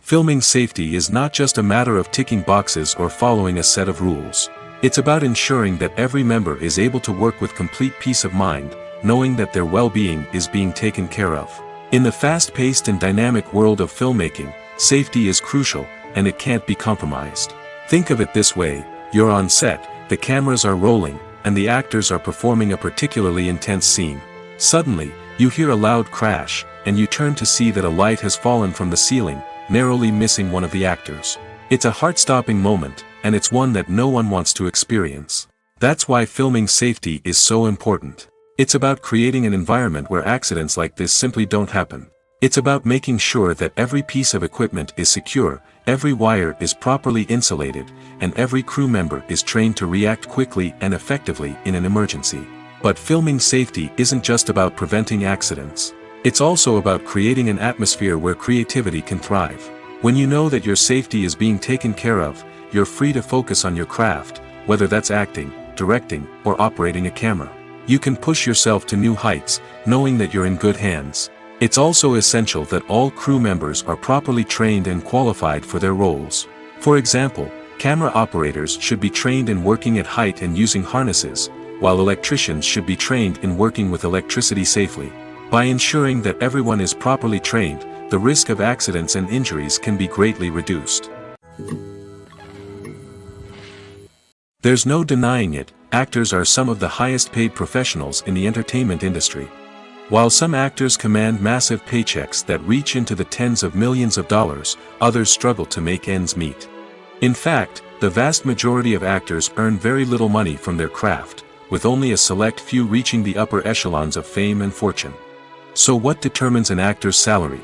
Filming safety is not just a matter of ticking boxes or following a set of rules. It's about ensuring that every member is able to work with complete peace of mind, knowing that their well-being is being taken care of. In the fast-paced and dynamic world of filmmaking, safety is crucial, and it can't be compromised. Think of it this way: you're on set, the cameras are rolling, and the actors are performing a particularly intense scene. Suddenly, you hear a loud crash, and you turn to see that a light has fallen from the ceiling, narrowly missing one of the actors. It's a heart-stopping moment, and it's one that no one wants to experience. That's why filming safety is so important. It's about creating an environment where accidents like this simply don't happen. It's about making sure that every piece of equipment is secure, every wire is properly insulated, and every crew member is trained to react quickly and effectively in an emergency. But filming safety isn't just about preventing accidents. It's also about creating an atmosphere where creativity can thrive. When you know that your safety is being taken care of, you're free to focus on your craft, whether that's acting, directing, or operating a camera. You can push yourself to new heights, knowing that you're in good hands. It's also essential that all crew members are properly trained and qualified for their roles. For example, camera operators should be trained in working at height and using harnesses, while electricians should be trained in working with electricity safely. By ensuring that everyone is properly trained, the risk of accidents and injuries can be greatly reduced. There's no denying it, actors are some of the highest paid professionals in the entertainment industry. While some actors command massive paychecks that reach into the tens of millions of dollars, others struggle to make ends meet. In fact, the vast majority of actors earn very little money from their craft, with only a select few reaching the upper echelons of fame and fortune. So what determines an actor's salary?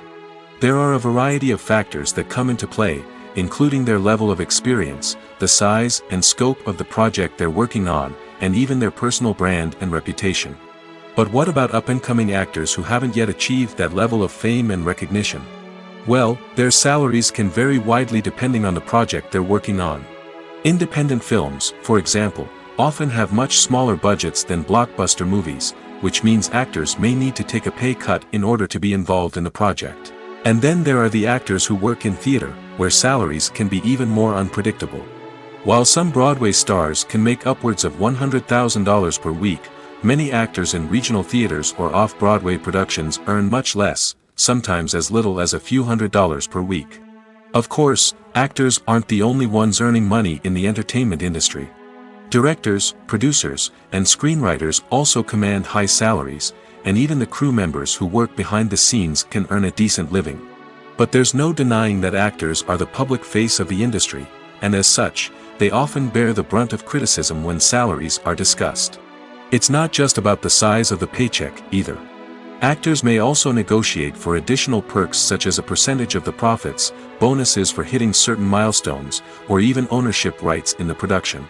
There are a variety of factors that come into play, including their level of experience, the size and scope of the project they're working on, and even their personal brand and reputation. But what about up-and-coming actors who haven't yet achieved that level of fame and recognition? Well, their salaries can vary widely depending on the project they're working on. Independent films, for example, often have much smaller budgets than blockbuster movies, which means actors may need to take a pay cut in order to be involved in the project. And then there are the actors who work in theater, where salaries can be even more unpredictable. While some Broadway stars can make upwards of $100,000 per week, many actors in regional theaters or off-Broadway productions earn much less, sometimes as little as a few $100s per week. Of course, actors aren't the only ones earning money in the entertainment industry. Directors, producers, and screenwriters also command high salaries, and even the crew members who work behind the scenes can earn a decent living. But there's no denying that actors are the public face of the industry, and as such, they often bear the brunt of criticism when salaries are discussed. It's not just about the size of the paycheck, either. Actors may also negotiate for additional perks such as a percentage of the profits, bonuses for hitting certain milestones, or even ownership rights in the production.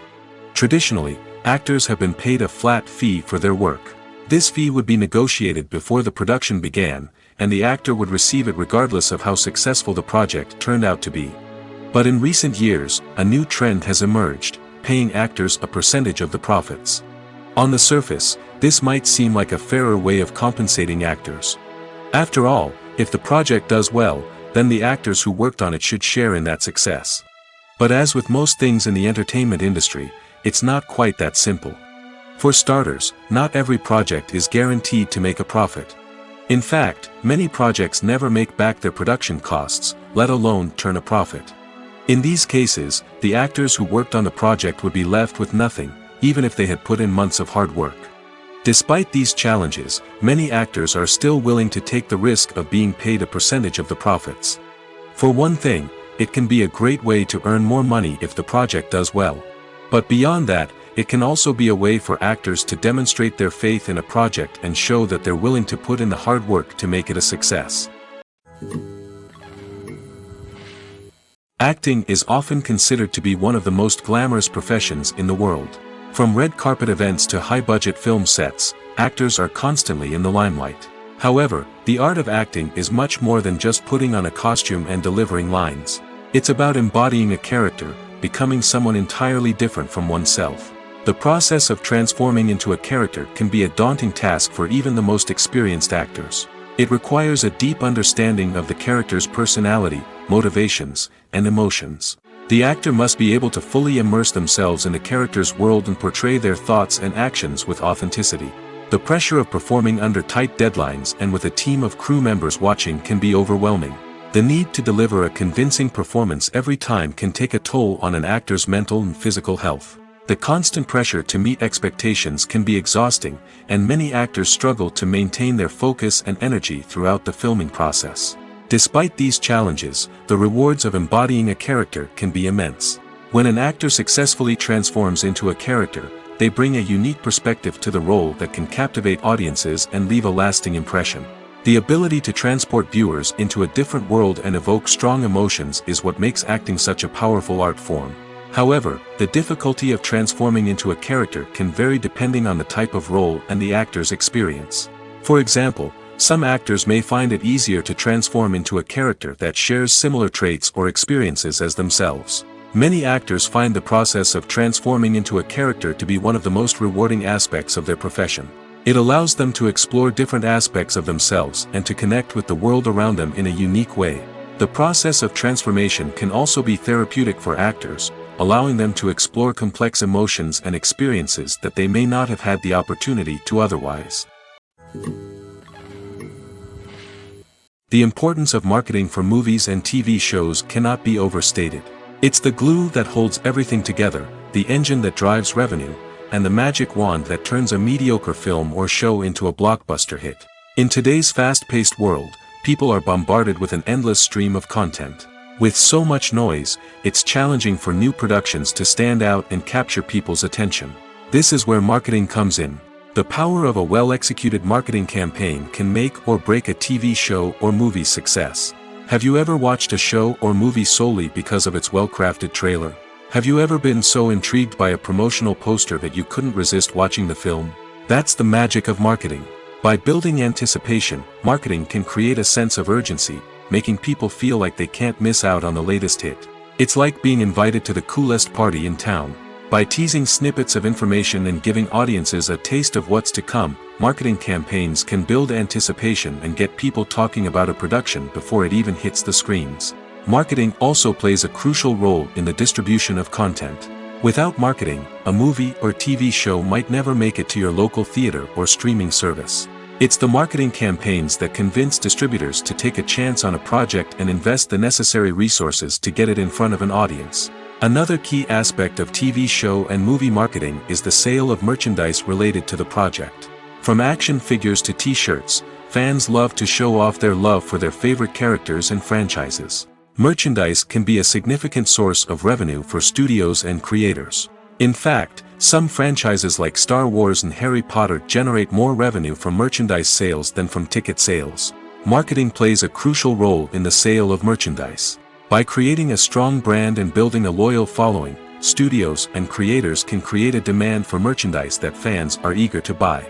Traditionally, actors have been paid a flat fee for their work. This fee would be negotiated before the production began, and the actor would receive it regardless of how successful the project turned out to be. But in recent years, a new trend has emerged, paying actors a percentage of the profits. On the surface, this might seem like a fairer way of compensating actors. After all, if the project does well, then the actors who worked on it should share in that success. But as with most things in the entertainment industry, it's not quite that simple. For starters, not every project is guaranteed to make a profit. In fact, many projects never make back their production costs, let alone turn a profit. In these cases, the actors who worked on the project would be left with nothing, even if they had put in months of hard work. Despite these challenges, many actors are still willing to take the risk of being paid a percentage of the profits. For one thing, it can be a great way to earn more money if the project does well. But beyond that, it can also be a way for actors to demonstrate their faith in a project and show that they're willing to put in the hard work to make it a success. Acting is often considered to be one of the most glamorous professions in the world. From red carpet events to high-budget film sets, actors are constantly in the limelight. However, the art of acting is much more than just putting on a costume and delivering lines. It's about embodying a character, becoming someone entirely different from oneself. The process of transforming into a character can be a daunting task for even the most experienced actors. It requires a deep understanding of the character's personality, motivations, and emotions. The actor must be able to fully immerse themselves in the character's world and portray their thoughts and actions with authenticity. The pressure of performing under tight deadlines and with a team of crew members watching can be overwhelming. The need to deliver a convincing performance every time can take a toll on an actor's mental and physical health. The constant pressure to meet expectations can be exhausting, and many actors struggle to maintain their focus and energy throughout the filming process. Despite these challenges, the rewards of embodying a character can be immense. When an actor successfully transforms into a character, they bring a unique perspective to the role that can captivate audiences and leave a lasting impression. The ability to transport viewers into a different world and evoke strong emotions is what makes acting such a powerful art form. However, the difficulty of transforming into a character can vary depending on the type of role and the actor's experience. For example, some actors may find it easier to transform into a character that shares similar traits or experiences as themselves. Many actors find the process of transforming into a character to be one of the most rewarding aspects of their profession. It allows them to explore different aspects of themselves and to connect with the world around them in a unique way. The process of transformation can also be therapeutic for actors, allowing them to explore complex emotions and experiences that they may not have had the opportunity to otherwise. The importance of marketing for movies and TV shows cannot be overstated. It's the glue that holds everything together, the engine that drives revenue, and the magic wand that turns a mediocre film or show into a blockbuster hit. In today's fast-paced world, people are bombarded with an endless stream of content. With so much noise, it's challenging for new productions to stand out and capture people's attention. This is where marketing comes in. The power of a well-executed marketing campaign can make or break a TV show or movie's success. Have you ever watched a show or movie solely because of its well-crafted trailer? Have you ever been so intrigued by a promotional poster that you couldn't resist watching the film? That's the magic of marketing. By building anticipation, marketing can create a sense of urgency, making people feel like they can't miss out on the latest hit. It's like being invited to the coolest party in town. By teasing snippets of information and giving audiences a taste of what's to come, marketing campaigns can build anticipation and get people talking about a production before it even hits the screens. Marketing also plays a crucial role in the distribution of content. Without marketing, a movie or TV show might never make it to your local theater or streaming service. It's the marketing campaigns that convince distributors to take a chance on a project and invest the necessary resources to get it in front of an audience. Another key aspect of TV show and movie marketing is the sale of merchandise related to the project. From action figures to t-shirts, fans love to show off their love for their favorite characters and franchises. Merchandise can be a significant source of revenue for studios and creators. In fact, some franchises like Star Wars and Harry Potter generate more revenue from merchandise sales than from ticket sales. Marketing plays a crucial role in the sale of merchandise. By creating a strong brand and building a loyal following, studios and creators can create a demand for merchandise that fans are eager to buy.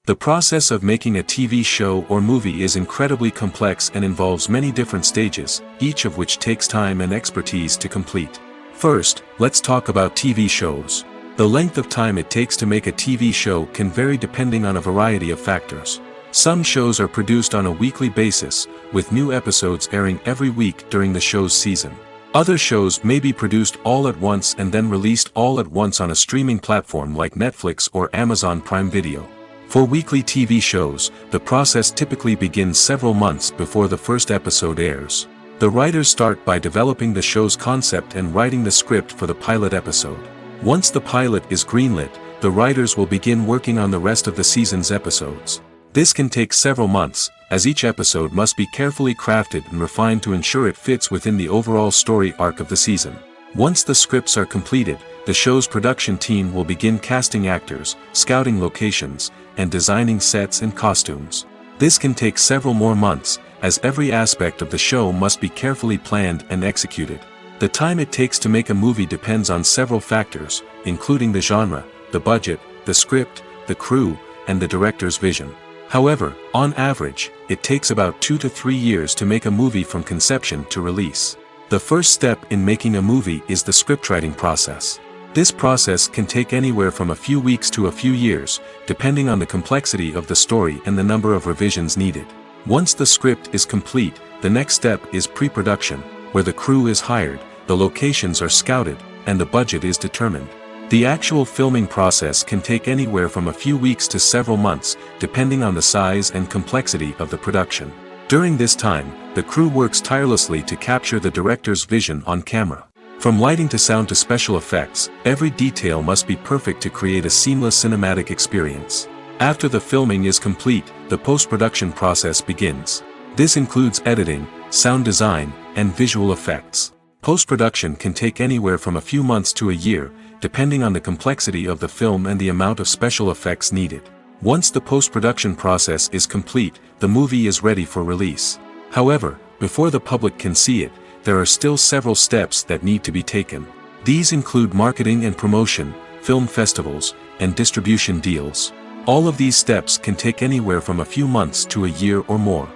The process of making a TV show or movie is incredibly complex and involves many different stages, each of which takes time and expertise to complete. First, let's talk about TV shows. The length of time it takes to make a TV show can vary depending on a variety of factors. Some shows are produced on a weekly basis, with new episodes airing every week during the show's season. Other shows may be produced all at once and then released all at once on a streaming platform like Netflix or Amazon Prime Video. For weekly TV shows, the process typically begins several months before the first episode airs. The writers start by developing the show's concept and writing the script for the pilot episode. Once the pilot is greenlit, the writers will begin working on the rest of the season's episodes. This can take several months, as each episode must be carefully crafted and refined to ensure it fits within the overall story arc of the season. Once the scripts are completed, the show's production team will begin casting actors, scouting locations, and designing sets and costumes. This can take several more months, as every aspect of the show must be carefully planned and executed. The time it takes to make a movie depends on several factors, including the genre, the budget, the script, the crew, and the director's vision. However, on average, it takes about 2 to 3 years to make a movie from conception to release. The first step in making a movie is the scriptwriting process. This process can take anywhere from a few weeks to a few years, depending on the complexity of the story and the number of revisions needed. Once the script is complete, the next step is pre-production, where the crew is hired, the locations are scouted, and the budget is determined. The actual filming process can take anywhere from a few weeks to several months, depending on the size and complexity of the production. During this time, the crew works tirelessly to capture the director's vision on camera. From lighting to sound to special effects, every detail must be perfect to create a seamless cinematic experience. After the filming is complete, the post-production process begins. This includes editing, sound design, and visual effects. Post-production can take anywhere from a few months to a year, depending on the complexity of the film and the amount of special effects needed. Once the post-production process is complete, the movie is ready for release. However, before the public can see it, there are still several steps that need to be taken. These include marketing and promotion, film festivals, and distribution deals. All of these steps can take anywhere from a few months to a year or more.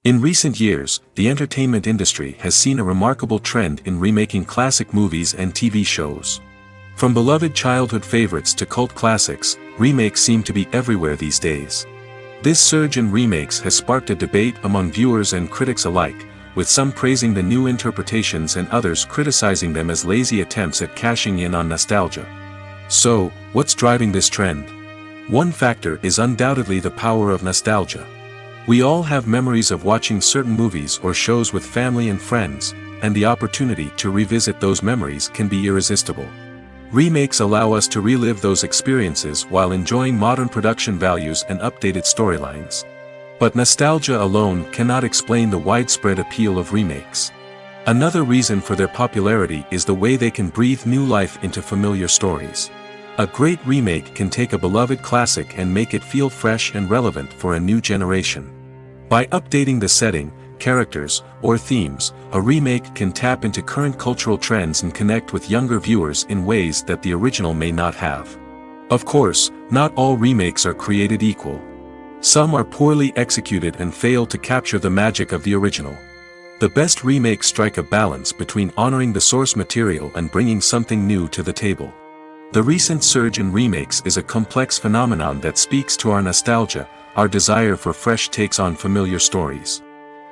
In recent years, the entertainment industry has seen a remarkable trend in remaking classic movies and TV shows. From beloved childhood favorites to cult classics, remakes seem to be everywhere these days. This surge in remakes has sparked a debate among viewers and critics alike, with some praising the new interpretations and others criticizing them as lazy attempts at cashing in on nostalgia. So, what's driving this trend? One factor is undoubtedly the power of nostalgia. We all have memories of watching certain movies or shows with family and friends, and the opportunity to revisit those memories can be irresistible. Remakes allow us to relive those experiences while enjoying modern production values and updated storylines. But nostalgia alone cannot explain the widespread appeal of remakes. Another reason for their popularity is the way they can breathe new life into familiar stories. A great remake can take a beloved classic and make it feel fresh and relevant for a new generation. By updating the setting, characters, or themes, a remake can tap into current cultural trends and connect with younger viewers in ways that the original may not have. Of course, not all remakes are created equal. Some are poorly executed and fail to capture the magic of the original. The best remakes strike a balance between honoring the source material and bringing something new to the table. The recent surge in remakes is a complex phenomenon that speaks to our nostalgia, our desire for fresh takes on familiar stories.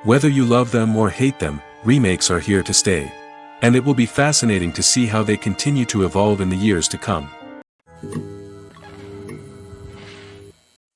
Whether you love them or hate them, remakes are here to stay. And it will be fascinating to see how they continue to evolve in the years to come.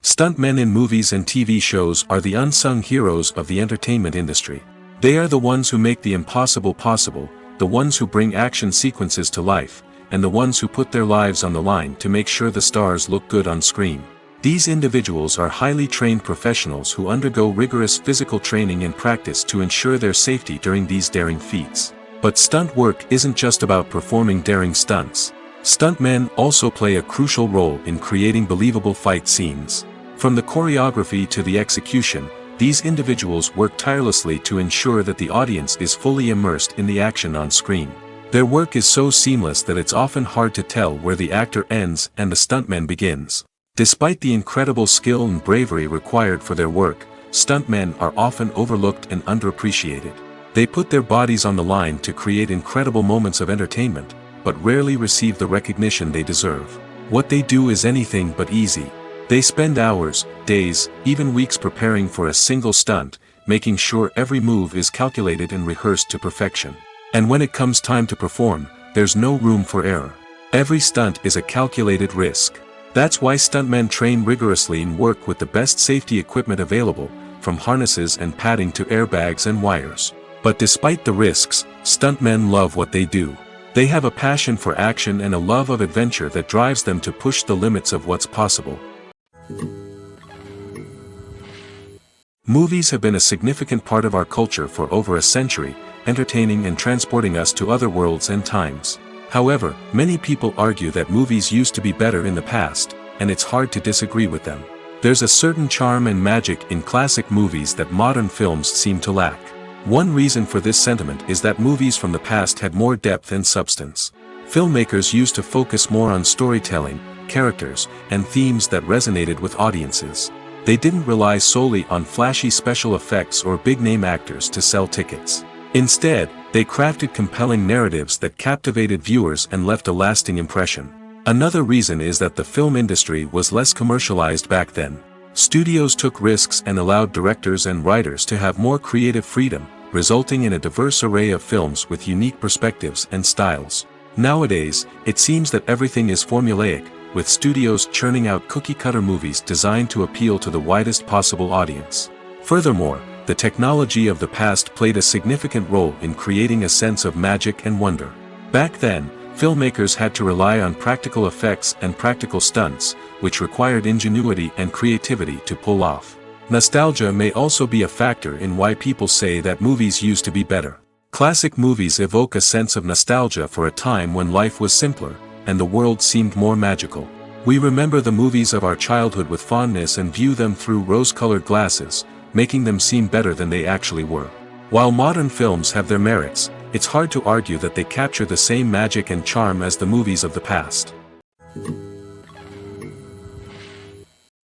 Stuntmen in movies and TV shows are the unsung heroes of the entertainment industry. They are the ones who make the impossible possible, the ones who bring action sequences to life, and the ones who put their lives on the line to make sure the stars look good on screen. These individuals are highly trained professionals who undergo rigorous physical training and practice to ensure their safety during these daring feats. But stunt work isn't just about performing daring stunts. Stuntmen also play a crucial role in creating believable fight scenes. From the choreography to the execution, these individuals work tirelessly to ensure that the audience is fully immersed in the action on screen. Their work is so seamless that it's often hard to tell where the actor ends and the stuntman begins. Despite the incredible skill and bravery required for their work, stuntmen are often overlooked and underappreciated. They put their bodies on the line to create incredible moments of entertainment, but rarely receive the recognition they deserve. What they do is anything but easy. They spend hours, days, even weeks preparing for a single stunt, making sure every move is calculated and rehearsed to perfection. And when it comes time to perform, there's no room for error. Every stunt is a calculated risk. That's why stuntmen train rigorously and work with the best safety equipment available, from harnesses and padding to airbags and wires. But despite the risks, stuntmen love what they do. They have a passion for action and a love of adventure that drives them to push the limits of what's possible. Movies have been a significant part of our culture for over a century, entertaining and transporting us to other worlds and times. However, many people argue that movies used to be better in the past, and it's hard to disagree with them. There's a certain charm and magic in classic movies that modern films seem to lack. One reason for this sentiment is that movies from the past had more depth and substance. Filmmakers used to focus more on storytelling, characters, and themes that resonated with audiences. They didn't rely solely on flashy special effects or big-name actors to sell tickets. Instead, they crafted compelling narratives that captivated viewers and left a lasting impression. Another reason is that the film industry was less commercialized back then. Studios took risks and allowed directors and writers to have more creative freedom, resulting in a diverse array of films with unique perspectives and styles. Nowadays, it seems that everything is formulaic, with studios churning out cookie-cutter movies designed to appeal to the widest possible audience. Furthermore, the technology of the past played a significant role in creating a sense of magic and wonder. Back then, filmmakers had to rely on practical effects and practical stunts, which required ingenuity and creativity to pull off. Nostalgia may also be a factor in why people say that movies used to be better. Classic movies evoke a sense of nostalgia for a time when life was simpler, and the world seemed more magical. We remember the movies of our childhood with fondness and view them through rose-colored glasses, making them seem better than they actually were. While modern films have their merits, it's hard to argue that they capture the same magic and charm as the movies of the past.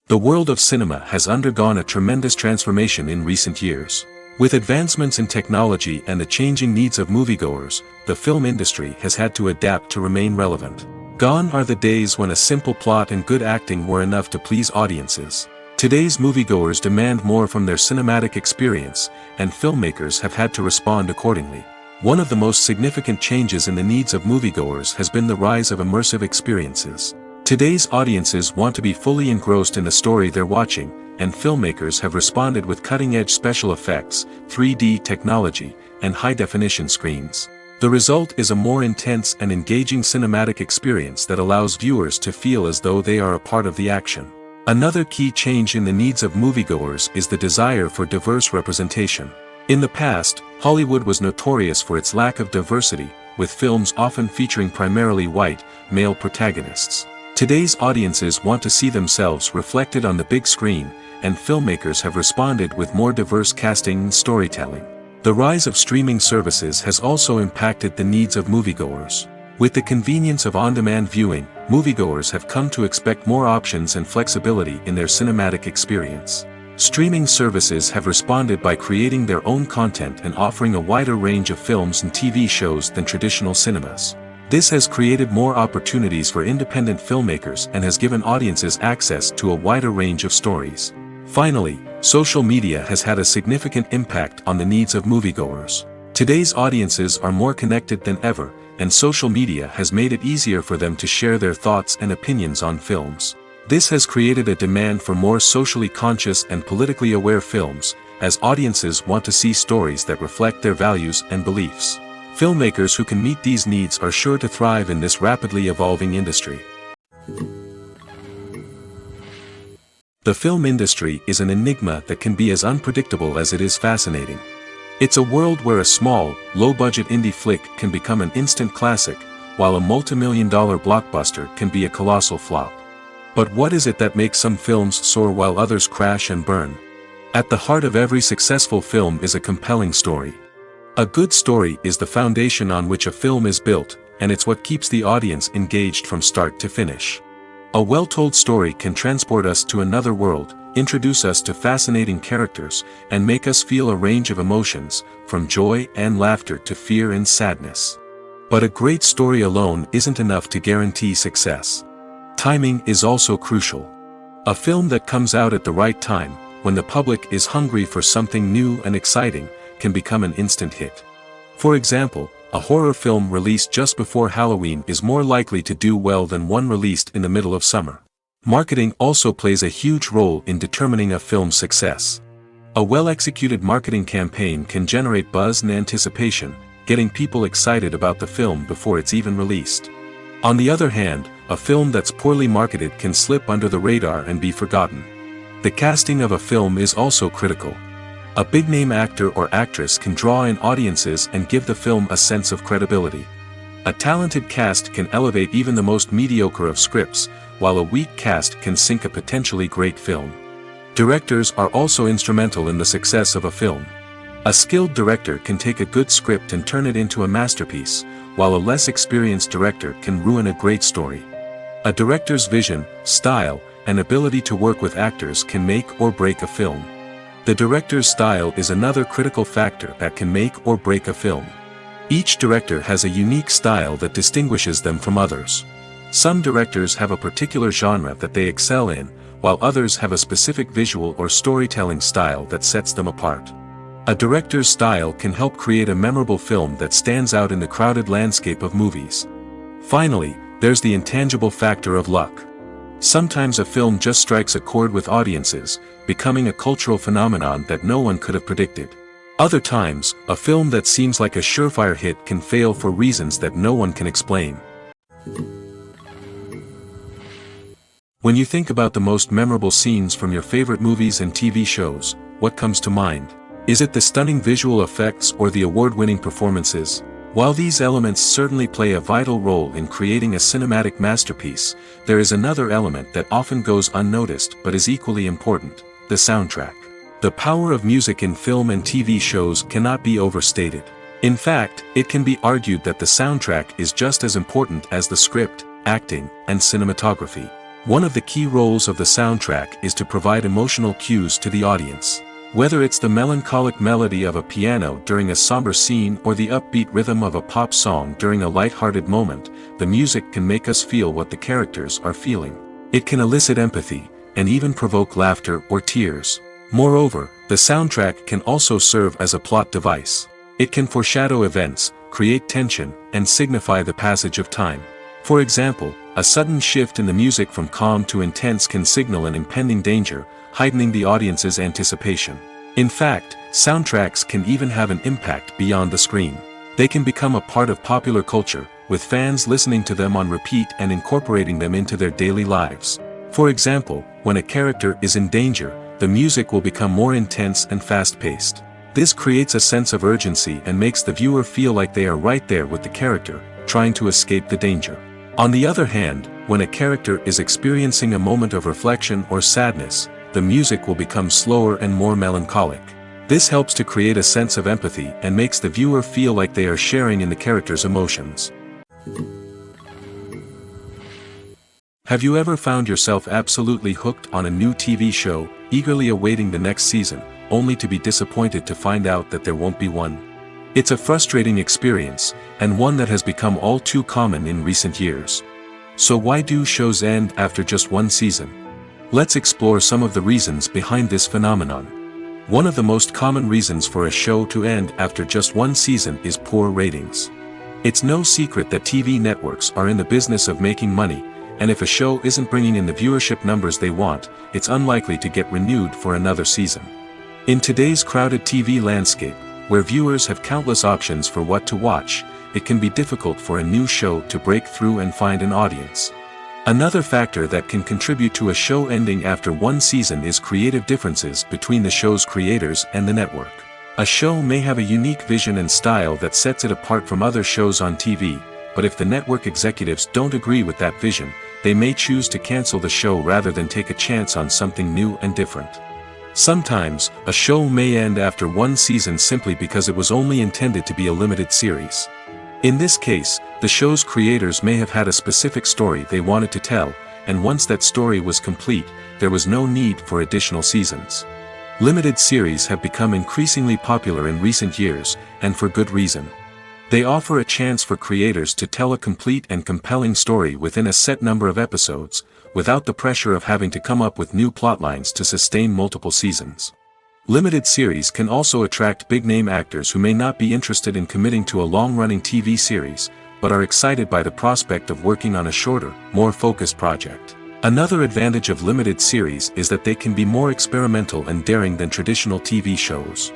The world of cinema has undergone a tremendous transformation in recent years. With advancements in technology and the changing needs of moviegoers, the film industry has had to adapt to remain relevant. Gone are the days when a simple plot and good acting were enough to please audiences. Today's moviegoers demand more from their cinematic experience, and filmmakers have had to respond accordingly. One of the most significant changes in the needs of moviegoers has been the rise of immersive experiences. Today's audiences want to be fully engrossed in the story they're watching, and filmmakers have responded with cutting-edge special effects, 3D technology, and high-definition screens. The result is a more intense and engaging cinematic experience that allows viewers to feel as though they are a part of the action. Another key change in the needs of moviegoers is the desire for diverse representation. In the past, Hollywood was notorious for its lack of diversity, with films often featuring primarily white, male protagonists. Today's audiences want to see themselves reflected on the big screen, and filmmakers have responded with more diverse casting and storytelling. The rise of streaming services has also impacted the needs of moviegoers. With the convenience of on-demand viewing, moviegoers have come to expect more options and flexibility in their cinematic experience. Streaming services have responded by creating their own content and offering a wider range of films and TV shows than traditional cinemas. This has created more opportunities for independent filmmakers and has given audiences access to a wider range of stories. Finally, social media has had a significant impact on the needs of moviegoers. Today's audiences are more connected than ever, and social media has made it easier for them to share their thoughts and opinions on films. This has created a demand for more socially conscious and politically aware films, as audiences want to see stories that reflect their values and beliefs. Filmmakers who can meet these needs are sure to thrive in this rapidly evolving industry. The film industry is an enigma that can be as unpredictable as it is fascinating. It's a world where a small, low-budget indie flick can become an instant classic, while a multi-million-dollar blockbuster can be a colossal flop. But what is it that makes some films soar while others crash and burn? At the heart of every successful film is a compelling story. A good story is the foundation on which a film is built, and it's what keeps the audience engaged from start to finish. A well-told story can transport us to another world, introduce us to fascinating characters, and make us feel a range of emotions, from joy and laughter to fear and sadness. But a great story alone isn't enough to guarantee success. Timing is also crucial. A film that comes out at the right time, when the public is hungry for something new and exciting, can become an instant hit. For example, a horror film released just before Halloween is more likely to do well than one released in the middle of summer. Marketing also plays a huge role in determining a film's success. A well-executed marketing campaign can generate buzz and anticipation, getting people excited about the film before it's even released. On the other hand, a film that's poorly marketed can slip under the radar and be forgotten. The casting of a film is also critical. A big-name actor or actress can draw in audiences and give the film a sense of credibility. A talented cast can elevate even the most mediocre of scripts, while a weak cast can sink a potentially great film. Directors are also instrumental in the success of a film. A skilled director can take a good script and turn it into a masterpiece, while a less experienced director can ruin a great story. A director's vision, style, and ability to work with actors can make or break a film. The director's style is another critical factor that can make or break a film. Each director has a unique style that distinguishes them from others. Some directors have a particular genre that they excel in, while others have a specific visual or storytelling style that sets them apart. A director's style can help create a memorable film that stands out in the crowded landscape of movies. Finally, there's the intangible factor of luck. Sometimes a film just strikes a chord with audiences, becoming a cultural phenomenon that no one could have predicted. Other times, a film that seems like a surefire hit can fail for reasons that no one can explain. When you think about the most memorable scenes from your favorite movies and TV shows, what comes to mind? Is it the stunning visual effects or the award-winning performances? While these elements certainly play a vital role in creating a cinematic masterpiece, there is another element that often goes unnoticed but is equally important: the soundtrack. The power of music in film and TV shows cannot be overstated. In fact, it can be argued that the soundtrack is just as important as the script, acting, and cinematography. One of the key roles of the soundtrack is to provide emotional cues to the audience. Whether it's the melancholic melody of a piano during a somber scene or the upbeat rhythm of a pop song during a light-hearted moment, the music can make us feel what the characters are feeling. It can elicit empathy, and even provoke laughter or tears. Moreover, the soundtrack can also serve as a plot device. It can foreshadow events, create tension, and signify the passage of time. For example, a sudden shift in the music from calm to intense can signal an impending danger, heightening the audience's anticipation. In fact, soundtracks can even have an impact beyond the screen. They can become a part of popular culture, with fans listening to them on repeat and incorporating them into their daily lives. For example, when a character is in danger, the music will become more intense and fast-paced. This creates a sense of urgency and makes the viewer feel like they are right there with the character, trying to escape the danger. On the other hand, when a character is experiencing a moment of reflection or sadness, the music will become slower and more melancholic. This helps to create a sense of empathy and makes the viewer feel like they are sharing in the character's emotions. Have you ever found yourself absolutely hooked on a new TV show, eagerly awaiting the next season, only to be disappointed to find out that there won't be one? It's a frustrating experience, and one that has become all too common in recent years. So why do shows end after just one season? Let's explore some of the reasons behind this phenomenon. One of the most common reasons for a show to end after just one season is poor ratings. It's no secret that TV networks are in the business of making money, and if a show isn't bringing in the viewership numbers they want, it's unlikely to get renewed for another season. In today's crowded TV landscape, where viewers have countless options for what to watch, it can be difficult for a new show to break through and find an audience. Another factor that can contribute to a show ending after one season is creative differences between the show's creators and the network. A show may have a unique vision and style that sets it apart from other shows on TV, but if the network executives don't agree with that vision, they may choose to cancel the show rather than take a chance on something new and different. Sometimes, a show may end after one season simply because it was only intended to be a limited series. In this case, the show's creators may have had a specific story they wanted to tell, and once that story was complete, there was no need for additional seasons. Limited series have become increasingly popular in recent years, and for good reason. They offer a chance for creators to tell a complete and compelling story within a set number of episodes, without the pressure of having to come up with new plotlines to sustain multiple seasons. Limited series can also attract big-name actors who may not be interested in committing to a long-running TV series, but are excited by the prospect of working on a shorter, more focused project. Another advantage of limited series is that they can be more experimental and daring than traditional TV shows.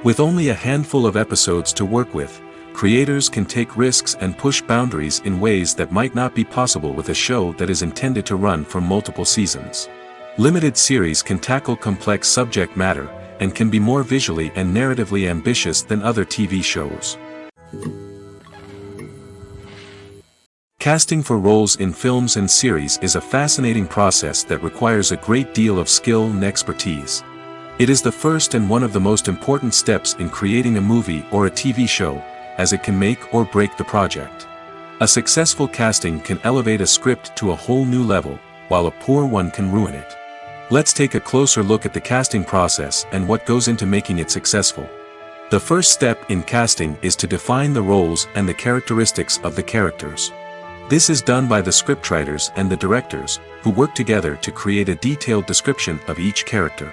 With only a handful of episodes to work with, creators can take risks and push boundaries in ways that might not be possible with a show that is intended to run for multiple seasons. Limited series can tackle complex subject matter, and can be more visually and narratively ambitious than other TV shows. Casting for roles in films and series is a fascinating process that requires a great deal of skill and expertise. It is the first and one of the most important steps in creating a movie or a TV show, as it can make or break the project. A successful casting can elevate a script to a whole new level, while a poor one can ruin it. Let's take a closer look at the casting process and what goes into making it successful. The first step in casting is to define the roles and the characteristics of the characters. This is done by the scriptwriters and the directors, who work together to create a detailed description of each character.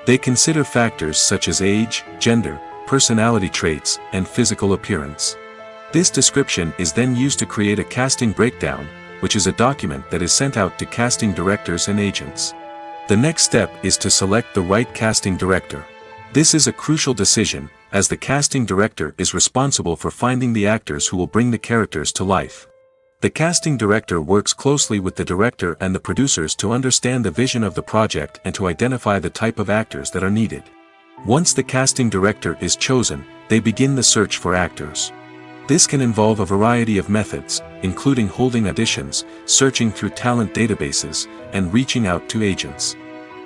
They consider factors such as age, gender, personality traits, and physical appearance. This description is then used to create a casting breakdown, which is a document that is sent out to casting directors and agents. The next step is to select the right casting director. This is a crucial decision, as the casting director is responsible for finding the actors who will bring the characters to life. The casting director works closely with the director and the producers to understand the vision of the project and to identify the type of actors that are needed. Once the casting director is chosen, they begin the search for actors. This can involve a variety of methods, including holding auditions, searching through talent databases, and reaching out to agents.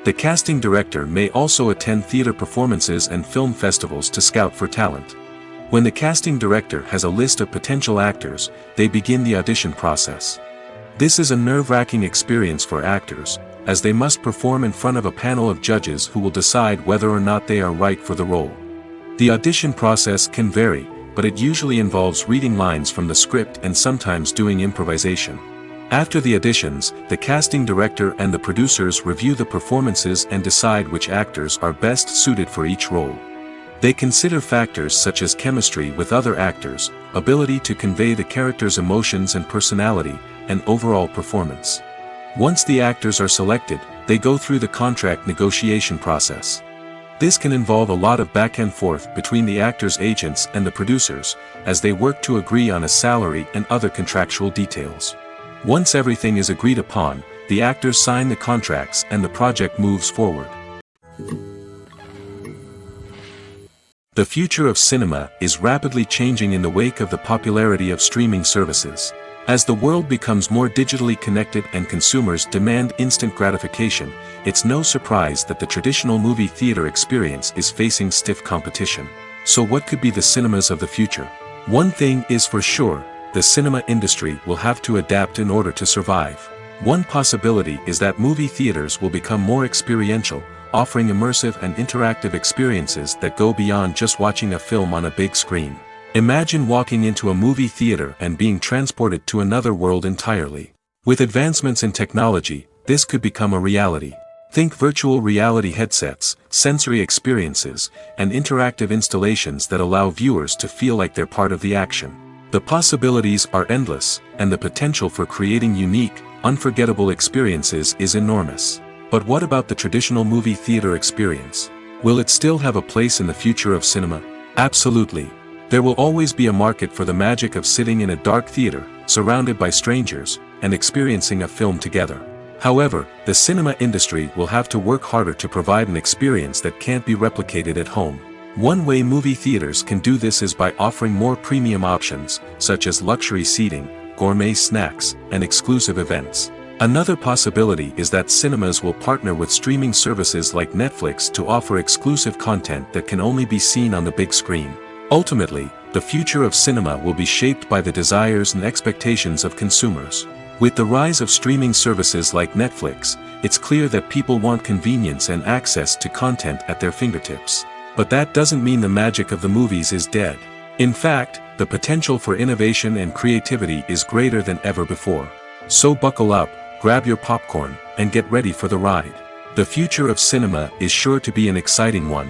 The casting director may also attend theater performances and film festivals to scout for talent. When the casting director has a list of potential actors, they begin the audition process. This is a nerve-wracking experience for actors, as they must perform in front of a panel of judges who will decide whether or not they are right for the role. The audition process can vary, but it usually involves reading lines from the script and sometimes doing improvisation. After the auditions, the casting director and the producers review the performances and decide which actors are best suited for each role. They consider factors such as chemistry with other actors, ability to convey the character's emotions and personality, and overall performance. Once the actors are selected, they go through the contract negotiation process. This can involve a lot of back and forth between the actors' agents and the producers, as they work to agree on a salary and other contractual details. Once everything is agreed upon, the actors sign the contracts and the project moves forward. The future of cinema is rapidly changing in the wake of the popularity of streaming services. As the world becomes more digitally connected and consumers demand instant gratification, it's no surprise that the traditional movie theater experience is facing stiff competition. So what could be the cinemas of the future? One thing is for sure, the cinema industry will have to adapt in order to survive. One possibility is that movie theaters will become more experiential, offering immersive and interactive experiences that go beyond just watching a film on a big screen. Imagine walking into a movie theater and being transported to another world entirely. With advancements in technology, this could become a reality. Think virtual reality headsets, sensory experiences, and interactive installations that allow viewers to feel like they're part of the action. The possibilities are endless, and the potential for creating unique, unforgettable experiences is enormous. But what about the traditional movie theater experience? Will it still have a place in the future of cinema? Absolutely. There will always be a market for the magic of sitting in a dark theater, surrounded by strangers, and experiencing a film together. However, the cinema industry will have to work harder to provide an experience that can't be replicated at home. One way movie theaters can do this is by offering more premium options, such as luxury seating, gourmet snacks, and exclusive events. Another possibility is that cinemas will partner with streaming services like Netflix to offer exclusive content that can only be seen on the big screen. Ultimately, the future of cinema will be shaped by the desires and expectations of consumers. With the rise of streaming services like Netflix, it's clear that people want convenience and access to content at their fingertips. But that doesn't mean the magic of the movies is dead. In fact, the potential for innovation and creativity is greater than ever before. So buckle up, grab your popcorn, and get ready for the ride. The future of cinema is sure to be an exciting one.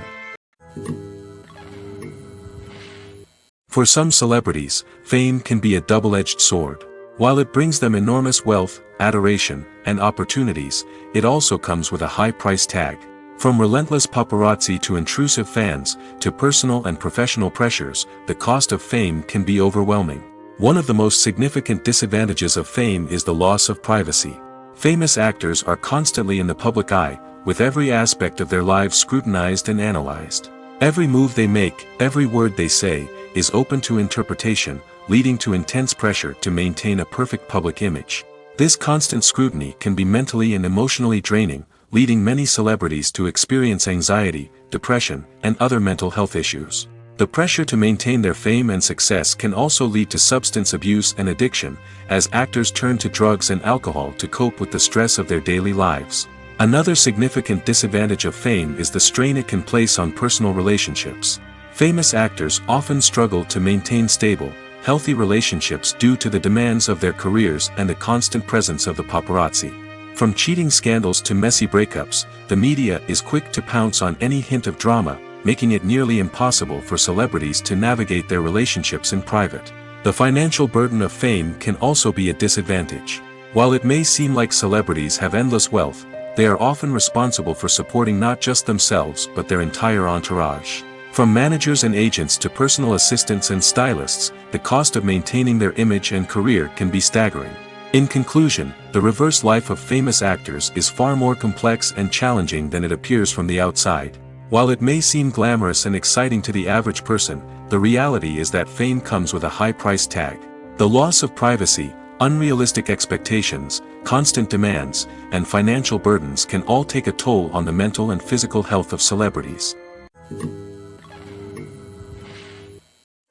For some celebrities, fame can be a double-edged sword. While it brings them enormous wealth, adoration, and opportunities, it also comes with a high price tag. From relentless paparazzi to intrusive fans, to personal and professional pressures, the cost of fame can be overwhelming. One of the most significant disadvantages of fame is the loss of privacy. Famous actors are constantly in the public eye, with every aspect of their lives scrutinized and analyzed. Every move they make, every word they say, is open to interpretation, leading to intense pressure to maintain a perfect public image. This constant scrutiny can be mentally and emotionally draining, leading many celebrities to experience anxiety, depression, and other mental health issues. The pressure to maintain their fame and success can also lead to substance abuse and addiction, as actors turn to drugs and alcohol to cope with the stress of their daily lives. Another significant disadvantage of fame is the strain it can place on personal relationships. Famous actors often struggle to maintain stable, healthy relationships due to the demands of their careers and the constant presence of the paparazzi. From cheating scandals to messy breakups, the media is quick to pounce on any hint of drama, making it nearly impossible for celebrities to navigate their relationships in private. The financial burden of fame can also be a disadvantage. While it may seem like celebrities have endless wealth, they are often responsible for supporting not just themselves but their entire entourage. From managers and agents to personal assistants and stylists, the cost of maintaining their image and career can be staggering. In conclusion, the reverse life of famous actors is far more complex and challenging than it appears from the outside. While it may seem glamorous and exciting to the average person, the reality is that fame comes with a high price tag. The loss of privacy, unrealistic expectations, constant demands, and financial burdens can all take a toll on the mental and physical health of celebrities.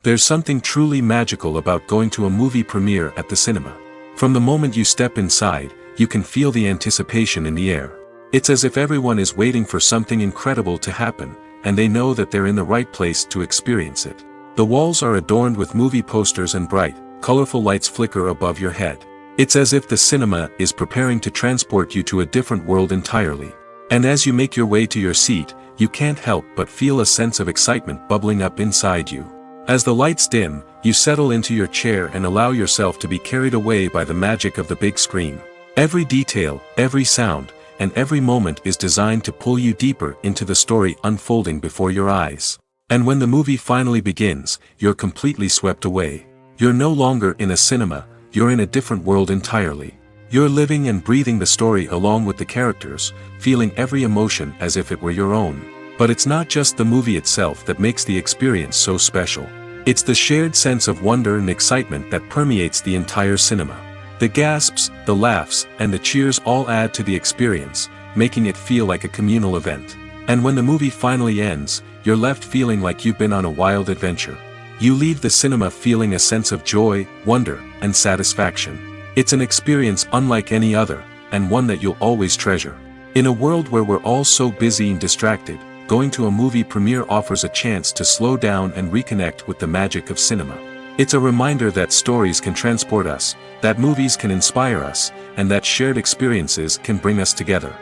There's something truly magical about going to a movie premiere at the cinema. From the moment you step inside, you can feel the anticipation in the air. It's as if everyone is waiting for something incredible to happen, and they know that they're in the right place to experience it. The walls are adorned with movie posters and bright, colorful lights flicker above your head. It's as if the cinema is preparing to transport you to a different world entirely. And as you make your way to your seat, you can't help but feel a sense of excitement bubbling up inside you. As the lights dim, you settle into your chair and allow yourself to be carried away by the magic of the big screen. Every detail, every sound, and every moment is designed to pull you deeper into the story unfolding before your eyes. And when the movie finally begins, you're completely swept away. You're no longer in a cinema, you're in a different world entirely. You're living and breathing the story along with the characters, feeling every emotion as if it were your own. But it's not just the movie itself that makes the experience so special. It's the shared sense of wonder and excitement that permeates the entire cinema. The gasps, the laughs, and the cheers all add to the experience, making it feel like a communal event. And when the movie finally ends, you're left feeling like you've been on a wild adventure. You leave the cinema feeling a sense of joy, wonder, and satisfaction. It's an experience unlike any other, and one that you'll always treasure. In a world where we're all so busy and distracted, going to a movie premiere offers a chance to slow down and reconnect with the magic of cinema. It's a reminder that stories can transport us, that movies can inspire us, and that shared experiences can bring us together.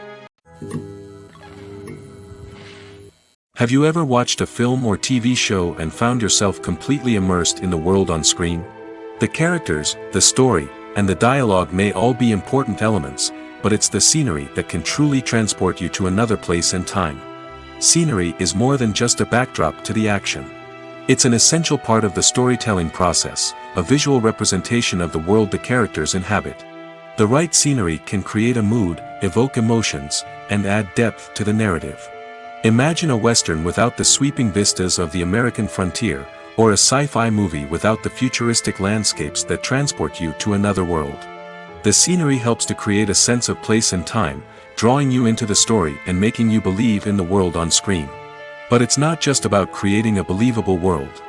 Have you ever watched a film or TV show and found yourself completely immersed in the world on screen? The characters, the story, and the dialogue may all be important elements, but it's the scenery that can truly transport you to another place and time. Scenery is more than just a backdrop to the action. It's an essential part of the storytelling process, a visual representation of the world the characters inhabit. The right scenery can create a mood, evoke emotions, and add depth to the narrative. Imagine a Western without the sweeping vistas of the American frontier, or a sci-fi movie without the futuristic landscapes that transport you to another world. The scenery helps to create a sense of place and time, drawing you into the story and making you believe in the world on screen. But it's not just about creating a believable world.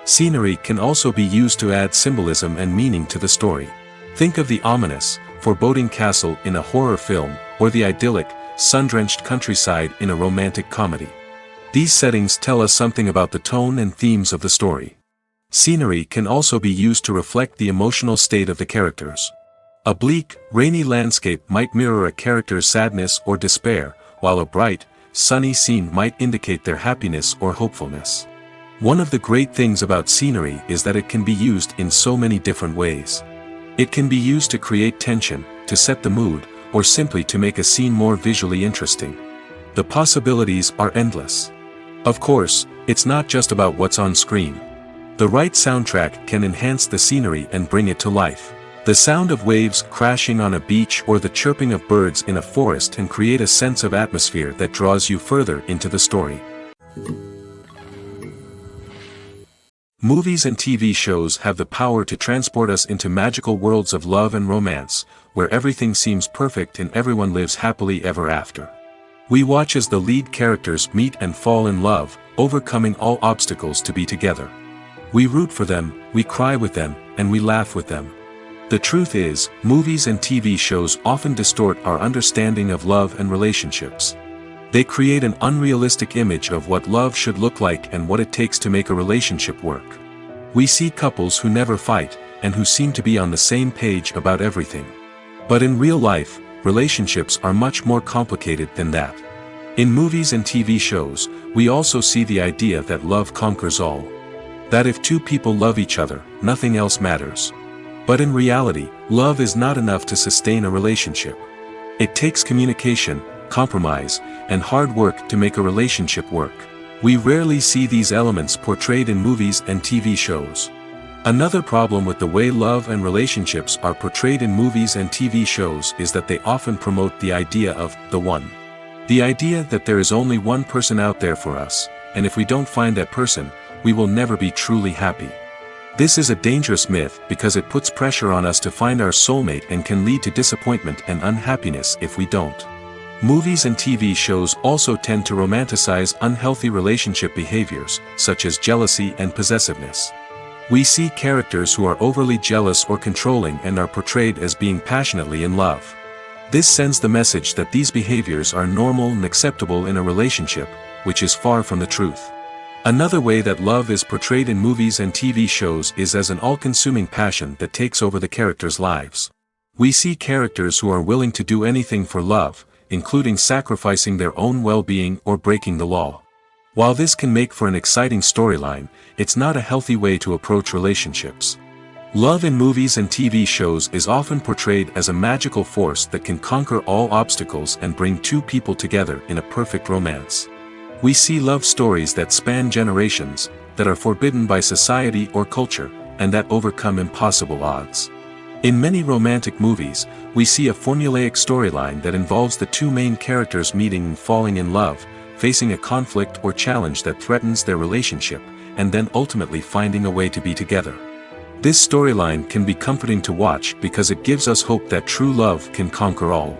Scenery can also be used to add symbolism and meaning to the story. Think of the ominous, foreboding castle in a horror film, or the idyllic, sun-drenched countryside in a romantic comedy. These settings tell us something about the tone and themes of the story. Scenery can also be used to reflect the emotional state of the characters. A bleak, rainy landscape might mirror a character's sadness or despair, while a bright, sunny scene might indicate their happiness or hopefulness. One of the great things about scenery is that it can be used in so many different ways. It can be used to create tension, to set the mood, or simply to make a scene more visually interesting. The possibilities are endless. Of course, it's not just about what's on screen. The right soundtrack can enhance the scenery and bring it to life. The sound of waves crashing on a beach or the chirping of birds in a forest can create a sense of atmosphere that draws you further into the story. Movies and TV shows have the power to transport us into magical worlds of love and romance, where everything seems perfect and everyone lives happily ever after. We watch as the lead characters meet and fall in love, overcoming all obstacles to be together. We root for them, we cry with them, and we laugh with them. The truth is, movies and TV shows often distort our understanding of love and relationships. They create an unrealistic image of what love should look like and what it takes to make a relationship work. We see couples who never fight, and who seem to be on the same page about everything. But in real life, relationships are much more complicated than that. In movies and TV shows, we also see the idea that love conquers all. That if two people love each other, nothing else matters. But in reality, love is not enough to sustain a relationship. It takes communication, compromise, and hard work to make a relationship work. We rarely see these elements portrayed in movies and TV shows. Another problem with the way love and relationships are portrayed in movies and TV shows is that they often promote the idea of the one. The idea that there is only one person out there for us, and if we don't find that person, we will never be truly happy. This is a dangerous myth because it puts pressure on us to find our soulmate and can lead to disappointment and unhappiness if we don't. Movies and TV shows also tend to romanticize unhealthy relationship behaviors, such as jealousy and possessiveness. We see characters who are overly jealous or controlling and are portrayed as being passionately in love. This sends the message that these behaviors are normal and acceptable in a relationship, which is far from the truth. Another way that love is portrayed in movies and TV shows is as an all-consuming passion that takes over the characters' lives. We see characters who are willing to do anything for love, including sacrificing their own well-being or breaking the law. While this can make for an exciting storyline, it's not a healthy way to approach relationships. Love in movies and TV shows is often portrayed as a magical force that can conquer all obstacles and bring two people together in a perfect romance. We see love stories that span generations, that are forbidden by society or culture, and that overcome impossible odds. In many romantic movies, we see a formulaic storyline that involves the two main characters meeting and falling in love, facing a conflict or challenge that threatens their relationship, and then ultimately finding a way to be together. This storyline can be comforting to watch because it gives us hope that true love can conquer all.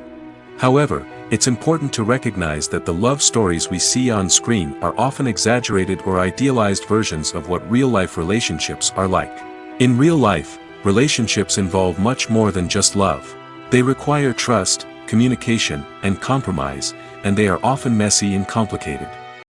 However, it's important to recognize that the love stories we see on screen are often exaggerated or idealized versions of what real-life relationships are like. In real life, relationships involve much more than just love. They require trust, communication, and compromise, and they are often messy and complicated.